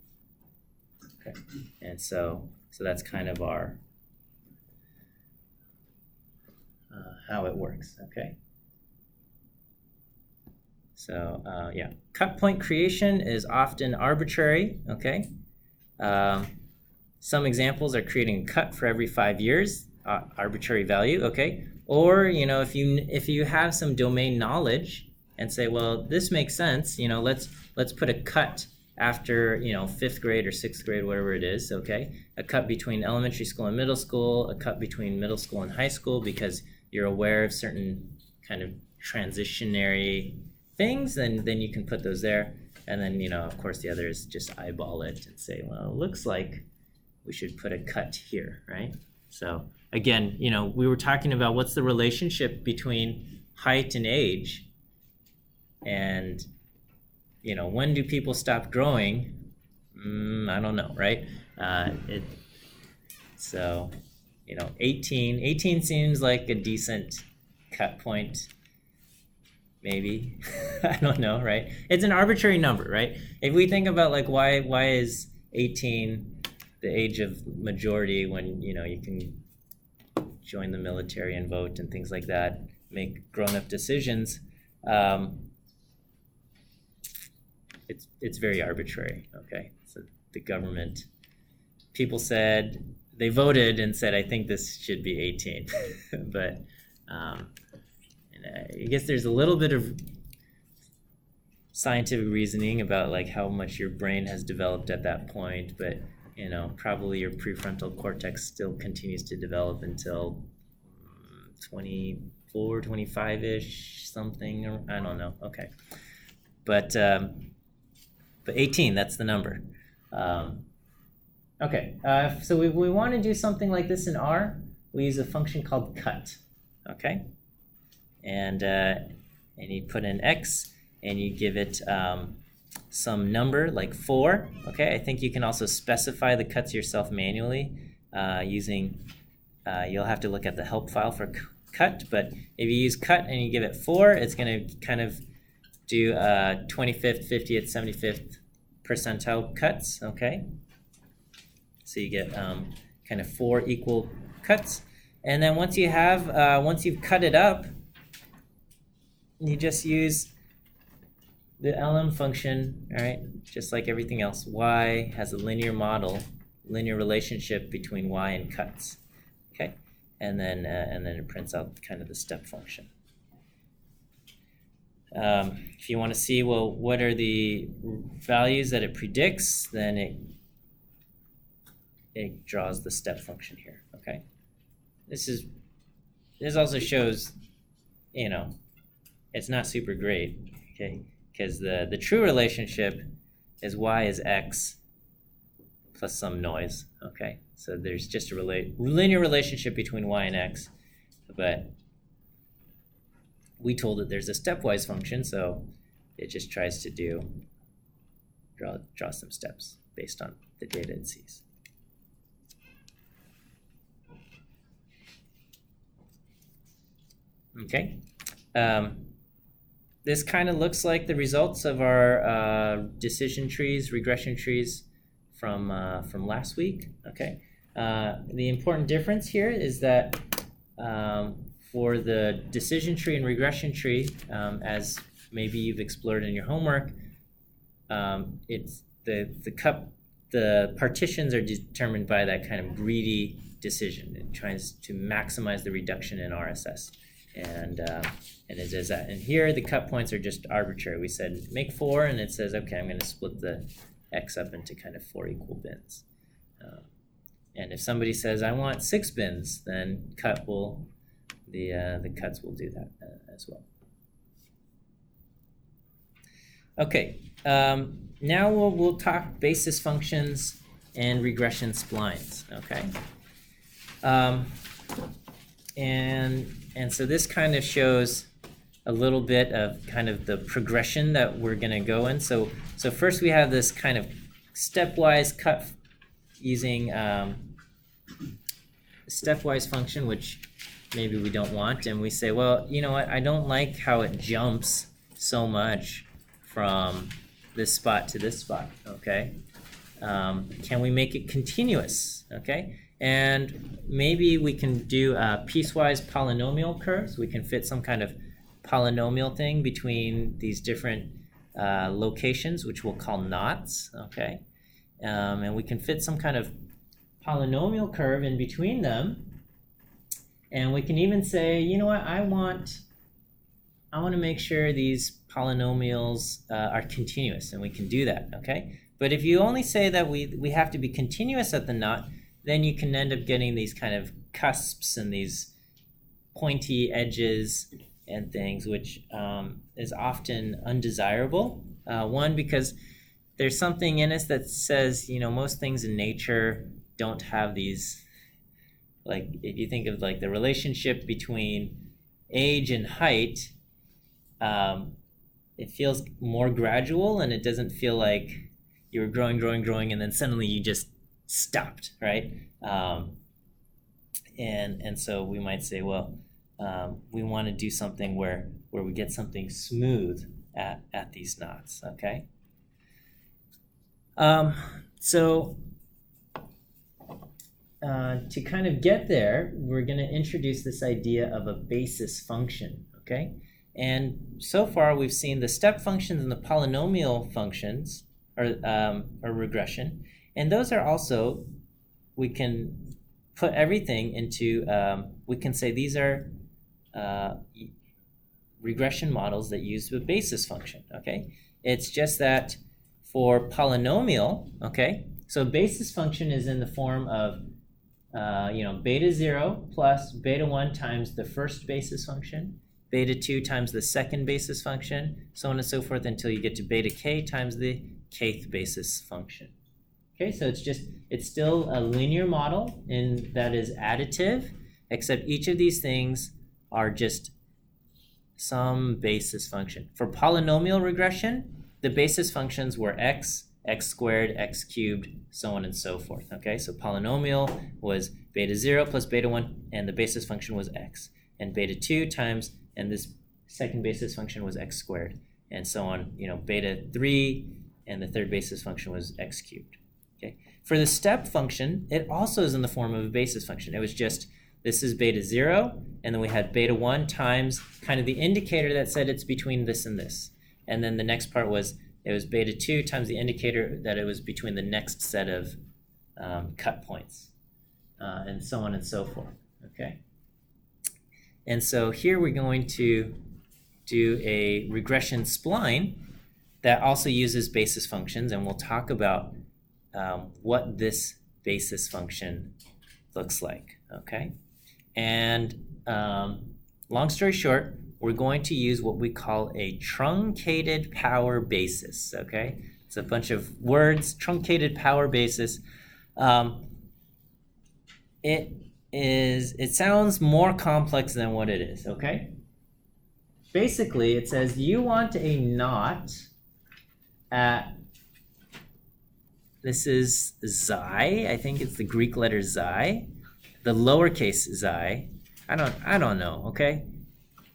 Okay, and so that's kind of our how it works, okay? So yeah, cut point creation is often arbitrary, okay? Some examples are creating a cut for every 5 years, arbitrary value, okay? Or, you know, if you have some domain knowledge and say, well, this makes sense, you know, let's put a cut after, you know, 5th grade or 6th grade, whatever it is, okay? A cut between elementary school and middle school, a cut between middle school and high school, because you're aware of certain kind of transitionary things, then you can put those there. And then, you know, of course, the other is just eyeball it and say, well, it looks like we should put a cut here, right? So again, you know, we were talking about what's the relationship between height and age, and you know, when do people stop growing? I don't know, right? So, you know, 18 seems like a decent cut point, maybe. I don't know, right? It's an arbitrary number, right? If we think about like why is 18 the age of majority when, you know, you can join the military and vote and things like that, make grown-up decisions, it's very arbitrary, okay? So the government, people said, they voted and said, I think this should be 18. But and I guess there's a little bit of scientific reasoning about like how much your brain has developed at that point, but you know, probably your prefrontal cortex still continues to develop until 24, 25-ish, something, or I don't know, okay. But 18, that's the number. Okay, so we want to do something like this in R. We use a function called cut, okay? And you put in x, and you give it some number like 4, okay? I think you can also specify the cuts yourself manually using, you'll have to look at the help file for cut, but if you use cut and you give it 4, it's going to kind of do 25th, 50th, 75th percentile cuts, okay? So you get kind of 4 equal cuts, And then once you've cut it up, you just use the LM function, all right? Just like everything else, y has a linear model, linear relationship between y and cuts, okay? And then it prints out kind of the step function. If you want to see, well, what are the values that it predicts, then it draws the step function here, okay? This also shows, you know, it's not super great, okay? Because the true relationship is y is x plus some noise, okay? So there's just a linear relationship between y and x, but we told it there's a stepwise function, so it just tries to draw some steps based on the data it sees. Okay. This kind of looks like the results of our decision trees, regression trees from last week. Okay. The important difference here is that for the decision tree and regression tree, as maybe you've explored in your homework, it's the partitions are determined by that kind of greedy decision. It tries to maximize the reduction in RSS. And it does that. And here the cut points are just arbitrary. We said make 4, and it says, okay, I'm going to split the x up into kind of 4 equal bins. And if somebody says I want 6 bins, then the cuts will do that as well. Okay, now we'll talk basis functions and regression splines. Okay. And so this kind of shows a little bit of kind of the progression that we're going to go in. So first we have this kind of stepwise cut using stepwise function, which maybe we don't want. And we say, well, you know what? I don't like how it jumps so much from this spot to this spot, okay? Can we make it continuous, okay? And maybe we can do piecewise polynomial curves. We can fit some kind of polynomial thing between these different locations, which we'll call knots, okay? And we can fit some kind of polynomial curve in between them. And we can even say, you know what, I want to make sure these polynomials are continuous, and we can do that, okay? But if you only say that we have to be continuous at the knot, then you can end up getting these kind of cusps and these pointy edges and things, which is often undesirable. One, because there's something in us that says, you know, most things in nature don't have these, like if you think of like the relationship between age and height, it feels more gradual, and it doesn't feel like you were growing, and then suddenly you just stopped, right? And so we might say, well, we want to do something where we get something smooth at these knots, okay? So to kind of get there, we're going to introduce this idea of a basis function, okay? And so far we've seen the step functions and the polynomial functions or regression. And those are also, we can put everything into, we can say these are regression models that use the basis function, okay? It's just that for polynomial, okay, so basis function is in the form of, beta 0 plus beta 1 times the first basis function, beta 2 times the second basis function, so on and so forth until you get to beta k times the kth basis function. Okay, so it's still a linear model that is additive, except each of these things are just some basis function. For polynomial regression, the basis functions were x, x squared, x cubed, so on and so forth. Okay, so polynomial was beta 0 plus beta 1, and the basis function was x. And beta 2 times, and this second basis function was x squared, and so on, beta 3, and the third basis function was x cubed. Okay. For the step function, it also is in the form of a basis function. It was just this is beta 0, and then we had beta 1 times kind of the indicator that said it's between this and this. And then the next part was, it was beta 2 times the indicator that it was between the next set of cut points, and so on and so forth, okay? And so here we're going to do a regression spline that also uses basis functions, and we'll talk about what this basis function looks like, okay? And long story short, we're going to use what we call a truncated power basis, okay? It's a bunch of words, truncated power basis. It sounds more complex than what it is, okay? Basically, it says you want a knot at, this is xi, I think it's the Greek letter xi, the lowercase xi. I don't know, okay?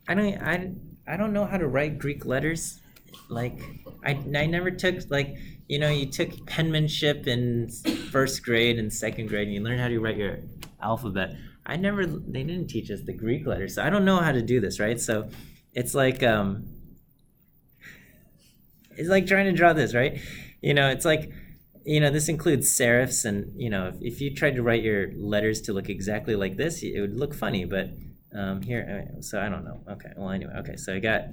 I don't know how to write Greek letters. Like, I never took, like, you know, you took penmanship in first grade and second grade, and you learn how to write your alphabet. They didn't teach us the Greek letters, so I don't know how to do this, right? So it's like trying to draw this, right? You know, it's like, you know, this includes serifs, and, you know, if you tried to write your letters to look exactly like this, it would look funny, but here, so I don't know. Okay, well, anyway, okay, so I got,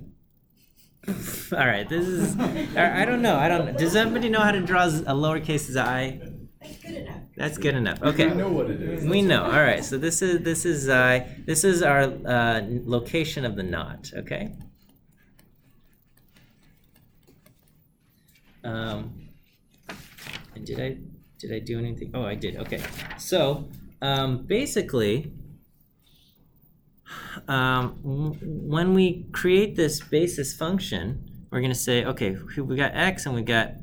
all right, this is, I don't know, does everybody know how to draw a lowercase xi? That's good enough. That's good enough, okay. We know what it is. We know, all right, so this is xi, this is our location of the knot, okay? And did I do anything? Oh, I did, okay. So, basically, when we create this basis function, we're going to say, okay, we got x and we've got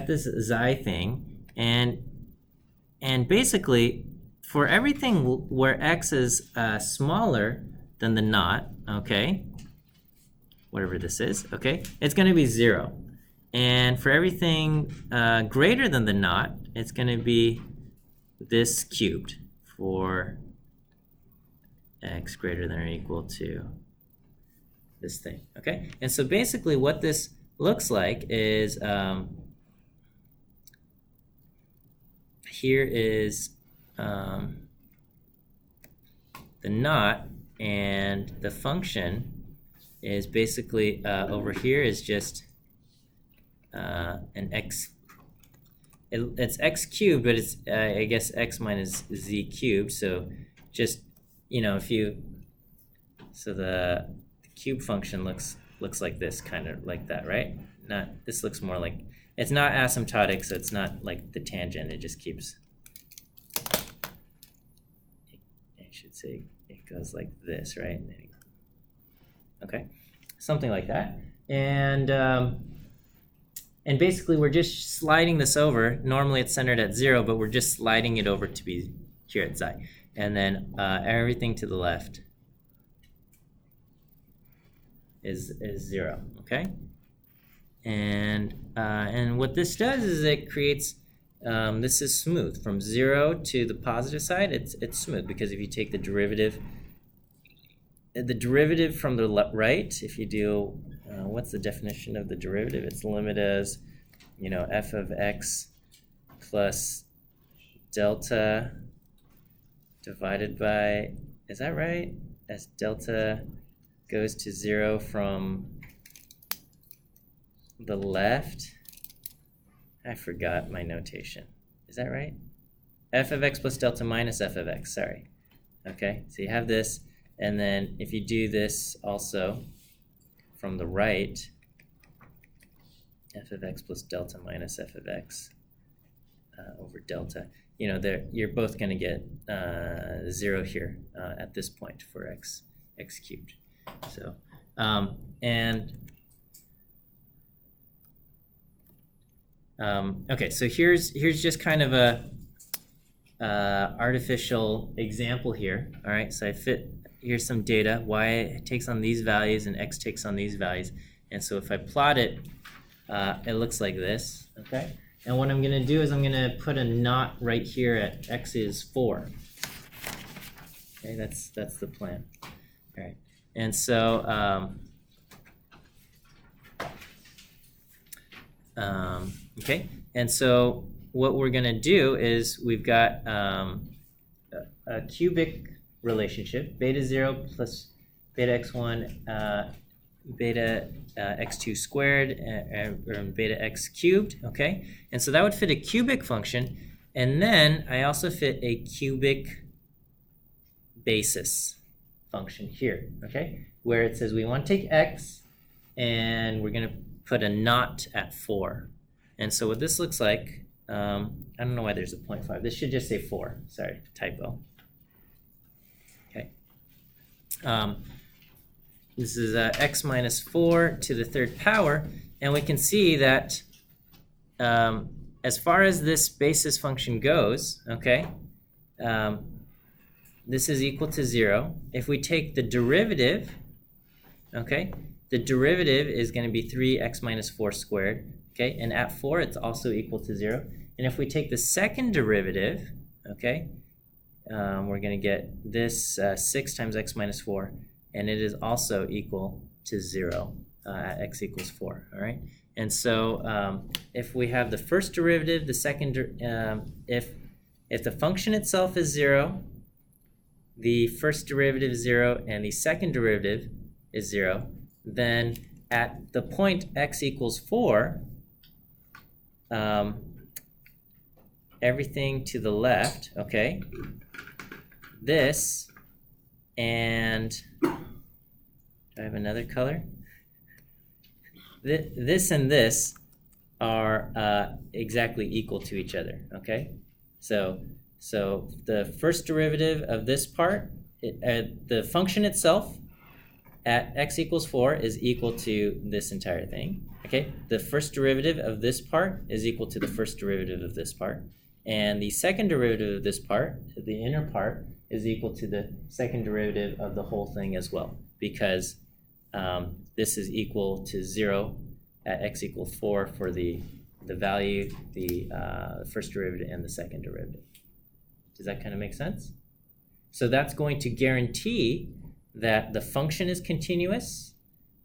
this xi thing, and basically for everything where x is smaller than the knot, okay, whatever this is, okay, it's going to be 0. And for everything greater than the knot, it's going to be this cubed for x greater than or equal to this thing, okay? And so basically what this looks like is, here is the knot, and the function is basically over here is just an x, it's x cubed, but it's I guess x minus z cubed, so just, you know, so the cube function looks like this, kind of like that, right? This looks more like, it's not asymptotic, so it's not like the tangent, it just keeps, I should say it goes like this, right? Okay, something like that. And basically we're just sliding this over. Normally it's centered at 0, but we're just sliding it over to be here at xi. And then everything to the left is 0, okay? And what this does is it creates, this is smooth. From 0 to the positive side, it's smooth, because if you take the derivative from the right, if you do, what's the definition of the derivative? It's limit as, you know, f of x plus delta divided by, is that right? As delta goes to 0 from the left. I forgot my notation. Is that right? F of x plus delta minus f of x, sorry. Okay, so you have this, and then if you do this also from the right, f of x plus delta minus f of x over delta, you know, you're both going to get 0 here at this point for x cubed. So, okay, so here's just kind of a artificial example here. All right, so here's some data, y takes on these values and x takes on these values. And so if I plot it, it looks like this, okay? And what I'm gonna do is I'm gonna put a knot right here at x is 4. Okay, that's the plan. All right, and so okay, and so what we're gonna do is we've got a cubic relationship, beta 0 plus beta x1 beta x2 squared and beta x cubed, okay? And so that would fit a cubic function, and then I also fit a cubic basis function here, okay? Where it says we want to take x and we're gonna put a naught at 4. And so what this looks like, I don't know why there's a 0.5. This should just say 4. Sorry, typo. Okay. This is x minus 4 to the third power, and we can see that as far as this basis function goes, okay, this is equal to 0. If we take the derivative, okay, the derivative is going to be 3x minus 4 squared, okay, and at 4 it's also equal to 0. And if we take the second derivative, okay, we're going to get this 6 times x minus 4, and it is also equal to 0 at x equals 4, all right? And so if we have the first derivative, the second, if the function itself is 0, the first derivative is 0, and the second derivative is 0, then at the point x equals 4, everything to the left, okay, this, and do I have another color? This and this are exactly equal to each other, okay? So the first derivative of this part, the function itself at x equals 4 is equal to this entire thing, okay? The first derivative of this part is equal to the first derivative of this part. And the second derivative of this part, the inner part, is equal to the second derivative of the whole thing as well, because this is equal to 0 at x equals 4 for the value, the first derivative and the second derivative. Does that kind of make sense? So that's going to guarantee that the function is continuous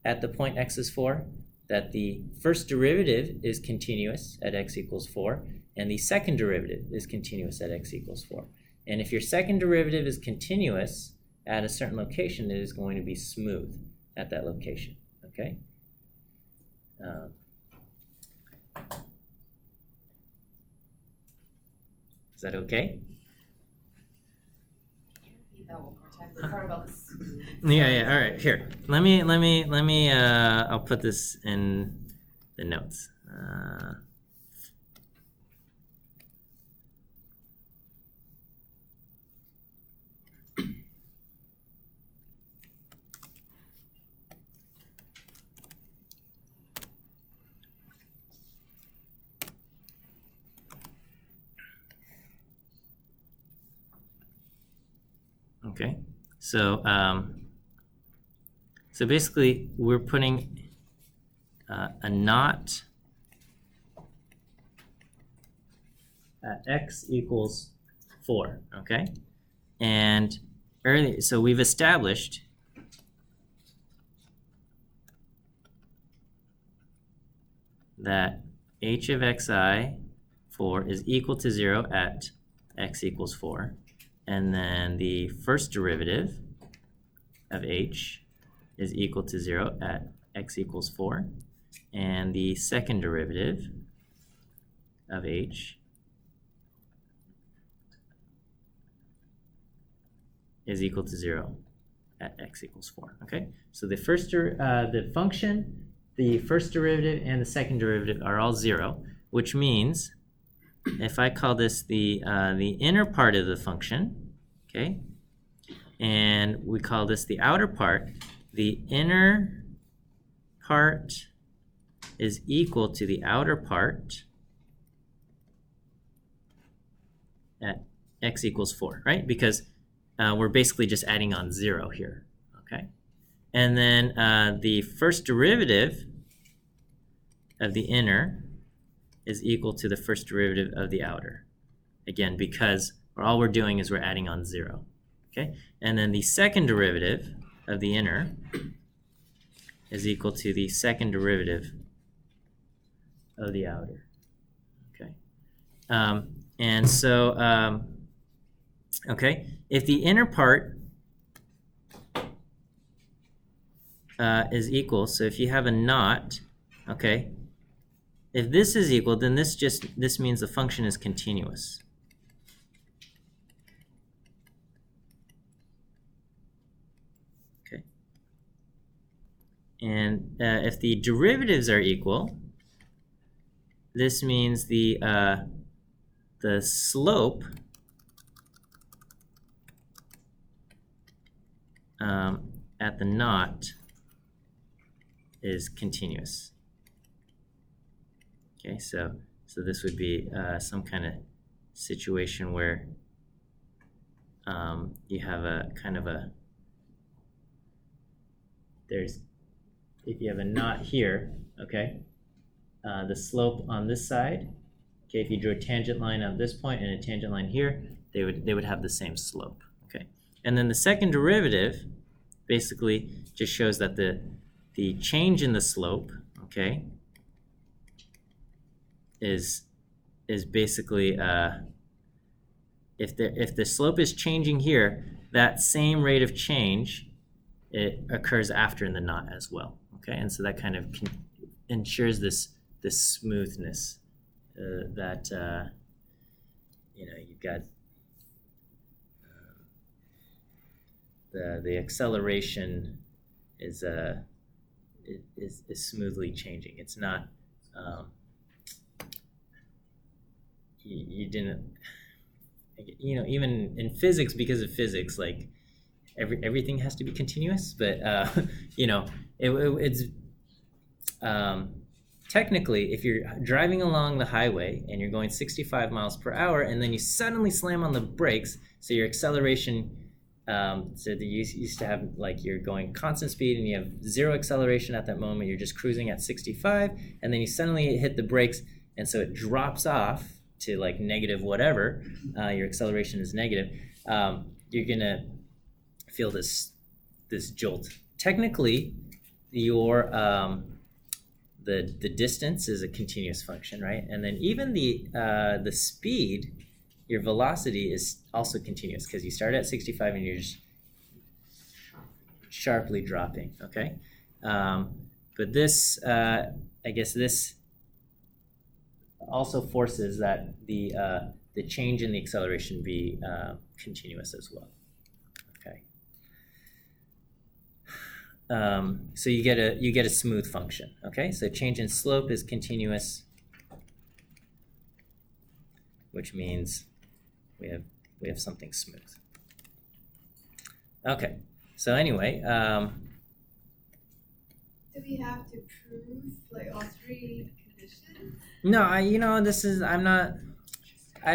at the point x is 4, that the first derivative is continuous at x equals 4, and the second derivative is continuous at x equals 4. And if your second derivative is continuous at a certain location, it is going to be smooth at that location, okay? Is that okay? Repeat that one more time. The part about the smooth. Yeah, all right, here. Let me, I'll put this in the notes. Okay, so so basically we're putting a naught at x equals 4, okay? And early, so we've established that h of xi 4 is equal to 0 at x equals 4. And then the first derivative of h is equal to 0 at x equals 4. And the second derivative of h is equal to 0 at x equals 4. Okay? So the first the function, the first derivative, and the second derivative are all 0, which means if I call this the inner part of the function, okay, and we call this the outer part, the inner part is equal to the outer part at x equals 4, right? Because we're basically just adding on 0 here, okay? And then the first derivative of the inner is equal to the first derivative of the outer. Again, because all we're doing is we're adding on 0, okay? And then the second derivative of the inner is equal to the second derivative of the outer, okay? And so, okay, if the inner part is equal, so if you have a knot, okay, if this is equal, then this means the function is continuous. Okay. And if the derivatives are equal, this means the slope at the knot is continuous. Okay, so this would be some kind of situation where you have a kind of a, if you have a knot here, okay, the slope on this side, okay, if you drew a tangent line at this point and a tangent line here, they would have the same slope, okay. And then the second derivative basically just shows that the change in the slope, okay, is basically if the slope is changing here, that same rate of change, it occurs after in the knot as well, okay. And so that kind of ensures this smoothness that you know, you've got the acceleration is smoothly changing. It's not you didn't, you know, even in physics, because of physics, like everything has to be continuous, but you know, it's technically, if you're driving along the highway and you're going 65 miles per hour and then you suddenly slam on the brakes, so your acceleration, so you used to have, like, you're going constant speed and you have zero acceleration at that moment, you're just cruising at 65, and then you suddenly hit the brakes, and so it drops off to like negative whatever, your acceleration is negative, you're gonna feel this jolt. Technically, your the distance is a continuous function, right? And then even the speed, your velocity is also continuous, because you start at 65 and you're just sharply dropping, okay? But this, I guess this also forces that the change in the acceleration be continuous as well, okay? So you get a smooth function, okay? So change in slope is continuous, which means we have something smooth. Okay, so anyway, Do we have to prove like all three conditions? no, I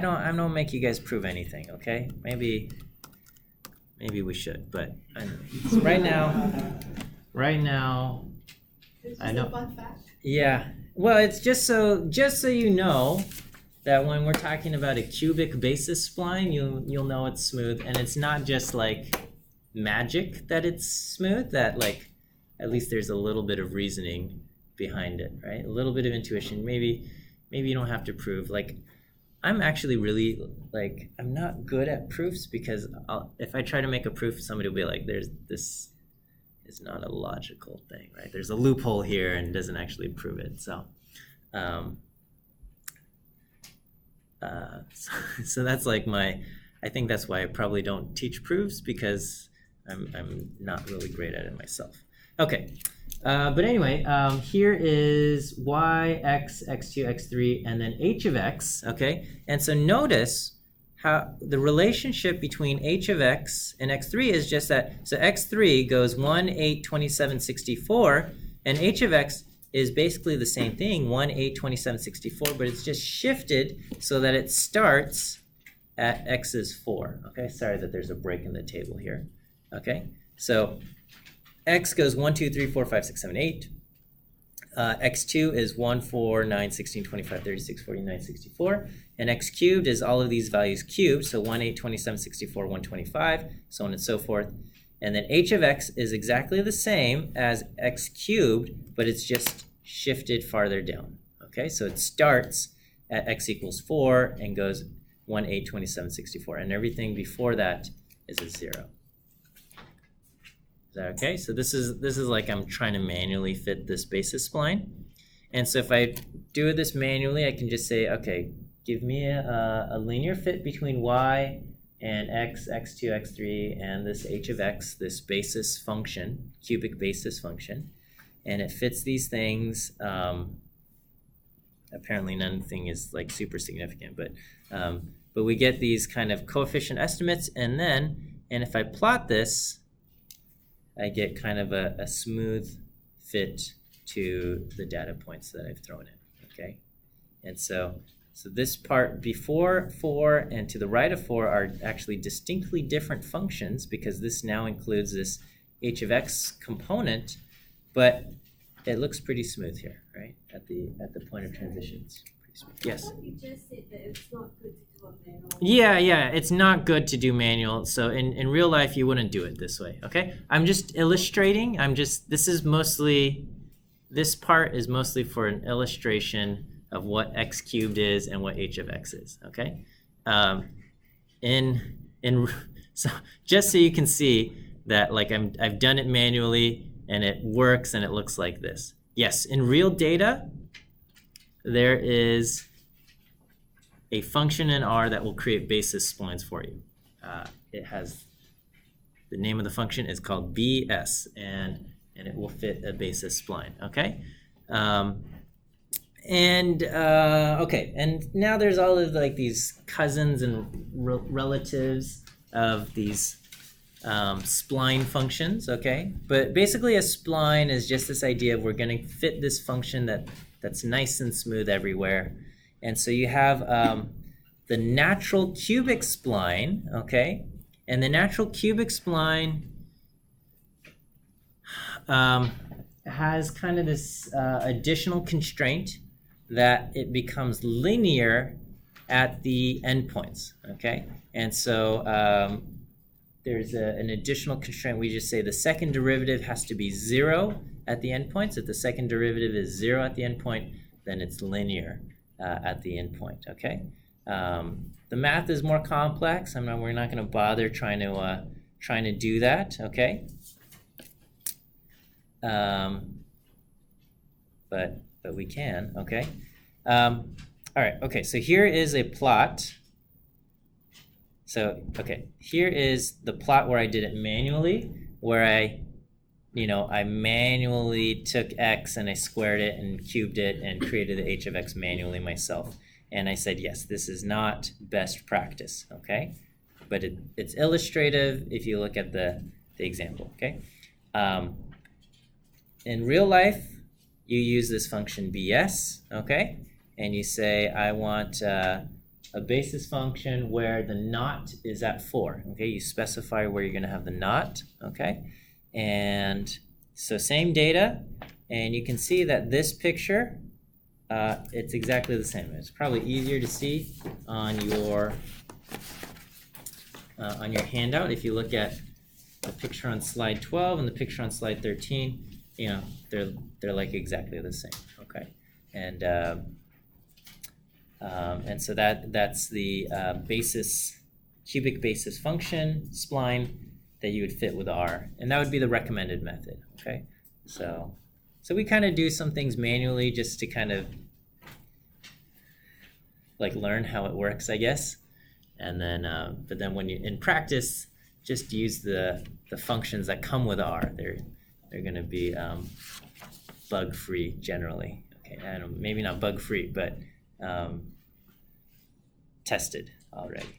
don't make you guys prove anything, okay? Maybe we should, but right now, It's just I a know. fun fact. yeah. Well, it's just so you know that when we're talking about a cubic basis spline, you'll know it's smooth, and it's not just like magic that it's smooth. That, like, at least there's a little bit of reasoning behind it, right? A little bit of intuition. Maybe you don't have to prove. Like, I'm actually really, like, I'm not good at proofs, because if I try to make a proof, somebody will be like, this is not a logical thing, right? There's a loophole here and doesn't actually prove it. So so that's like I think that's why I probably don't teach proofs, because I'm not really great at it myself. Okay, but anyway, here is y, x, x2, x3, and then h of x, okay? And so notice how the relationship between h of x and x3 is just that, so x3 goes 1, 8, 27, 64, and h of x is basically the same thing, 1, 8, 27, 64, but it's just shifted so that it starts at x is 4, okay? Sorry that there's a break in the table here, okay? So x goes 1, 2, 3, 4, 5, 6, 7, 8. x2 is 1, 4, 9, 16, 25, 36, 49, 64. And x cubed is all of these values cubed, so 1, 8, 27, 64, 125, so on and so forth. And then h of x is exactly the same as x cubed, but it's just shifted farther down. Okay, so it starts at x equals 4 and goes 1, 8, 27, 64. And everything before that is a 0. Is that okay? So this is like I'm trying to manually fit this basis spline. And so if I do this manually, I can just say, okay, give me a linear fit between y and x, x2, x3, and this h of x, this basis function, cubic basis function. And it fits these things. Apparently nothing is like super significant, but we get these kind of coefficient estimates, and if I plot this, I get kind of a smooth fit to the data points that I've thrown in, okay? And so this part before 4 and to the right of 4 are actually distinctly different functions, because this now includes this h of x component, but it looks pretty smooth here, right? At the point of transition, it's pretty smooth. Yes? I thought you just said that it's not good to do a manual. Yeah, it's not good to do manual. So in real life, you wouldn't do it this way, okay? I'm just illustrating. This part is mostly for an illustration of what x cubed is and what h of x is, okay? So just so you can see that like I've done it manually and it works and it looks like this. Yes, in real data, there is a function in R that will create basis splines for you. It has, the name of the function is called BS, and it will fit a basis spline, okay? Okay, and now there's all of like these cousins and relatives of these spline functions, okay? But basically a spline is just this idea of we're going to fit this function that's nice and smooth everywhere. And so you have the natural cubic spline, okay? And the natural cubic spline has kind of this additional constraint that it becomes linear at the endpoints, okay? And so there's an additional constraint. We just say the second derivative has to be 0 at the endpoints. If the second derivative is 0 at the endpoint, then it's linear at the endpoint, okay? The math is more complex. We're not going to bother trying to do that, okay? But we can, okay? All right, okay, so here is a plot. So, okay, here is the plot where I did it manually, where I manually took x and I squared it and cubed it and created the h of x manually myself. And I said, yes, this is not best practice, okay? But it's illustrative if you look at the example, okay? In real life, you use this function BS, okay? And you say, I want a basis function where the naught is at 4, okay? You specify where you're going to have the naught, okay? And so same data, and you can see that this picture, it's exactly the same. It's probably easier to see on your handout. If you look at the picture on slide 12 and the picture on slide 13, they're like exactly the same, okay? And so that's the cubic basis function spline that you would fit with R, and that would be the recommended method, okay? So we kind of do some things manually just to kind of like learn how it works, I guess. And then, but then when you in practice, just use the functions that come with R. They're going to be bug-free generally. Okay, I don't, maybe not bug-free, but tested already.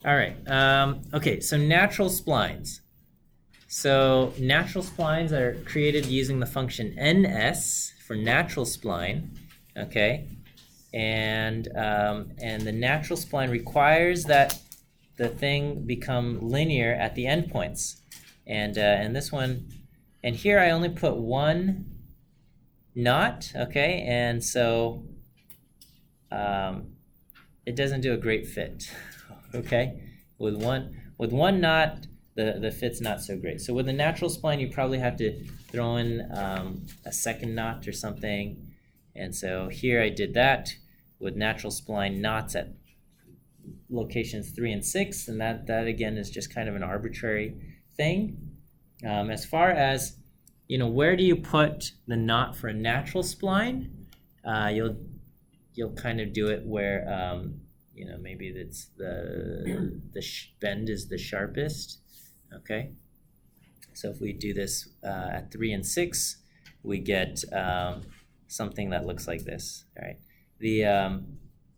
All right, okay, so natural splines. So natural splines are created using the function ns for natural spline, okay? And the natural spline requires that the thing become linear at the endpoints. And this one, and here I only put one knot, okay? And so it doesn't do a great fit, okay? With one knot, the fit's not so great. So with a natural spline, you probably have to throw in a second knot or something. And so here I did that with natural spline knots at locations 3 and 6, and that again is just kind of an arbitrary thing. As far as, where do you put the knot for a natural spline? You'll kind of do it where maybe it's the bend is the sharpest. Okay, so if we do this at 3 and 6, we get something that looks like this. All right,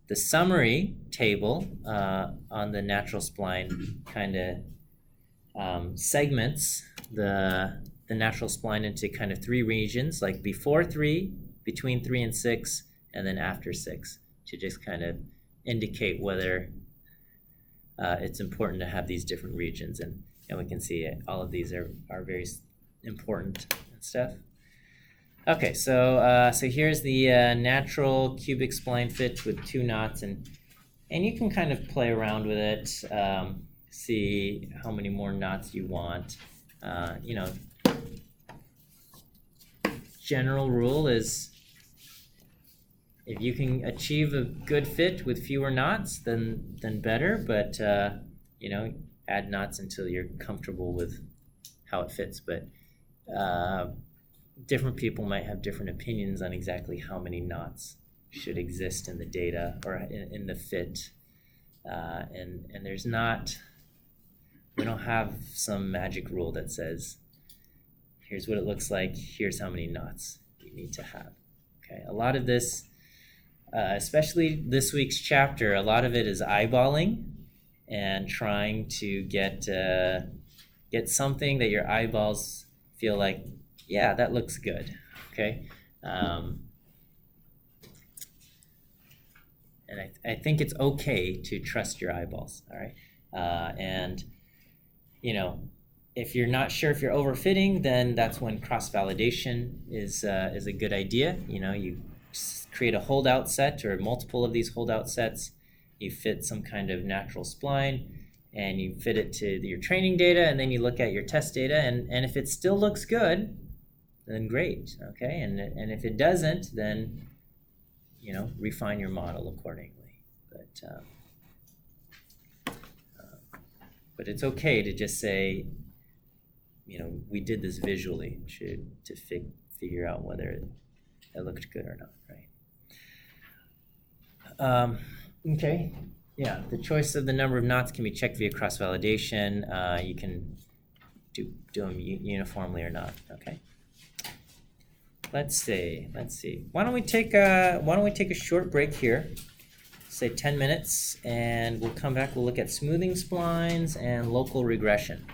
the summary table on the natural spline kind of segments the natural spline into kind of 3 regions, like before 3, between 3 and 6, and then after 6, to just kind of indicate whether it's important to have these different regions. And we can see all of these are very important and stuff. Okay, so here's the natural cubic spline fit with 2 knots, and you can kind of play around with it, see how many more knots you want. General rule is if you can achieve a good fit with fewer knots, then better, but add knots until you're comfortable with how it fits. But different people might have different opinions on exactly how many knots should exist in the data or in the fit, and there's not, we don't have some magic rule that says here's what it looks like, here's how many knots you need to have. Okay, a lot of this, especially this week's chapter, a lot of it is eyeballing and trying to get something that your eyeballs feel like, yeah, that looks good. Okay, and I think it's okay to trust your eyeballs. All right, and if you're not sure if you're overfitting, then that's when cross-validation is a good idea. You create a holdout set or multiple of these holdout sets. You fit some kind of natural spline, and you fit it to your training data, and then you look at your test data, and if it still looks good, then great, okay? And if it doesn't, then refine your model accordingly. But it's okay to just say, we did this visually to figure out whether it looked good or not, right? Okay, yeah, the choice of the number of knots can be checked via cross-validation. You can do them uniformly or not, okay? Let's see. Why don't we take a short break here, say 10 minutes, and we'll come back, we'll look at smoothing splines and local regression.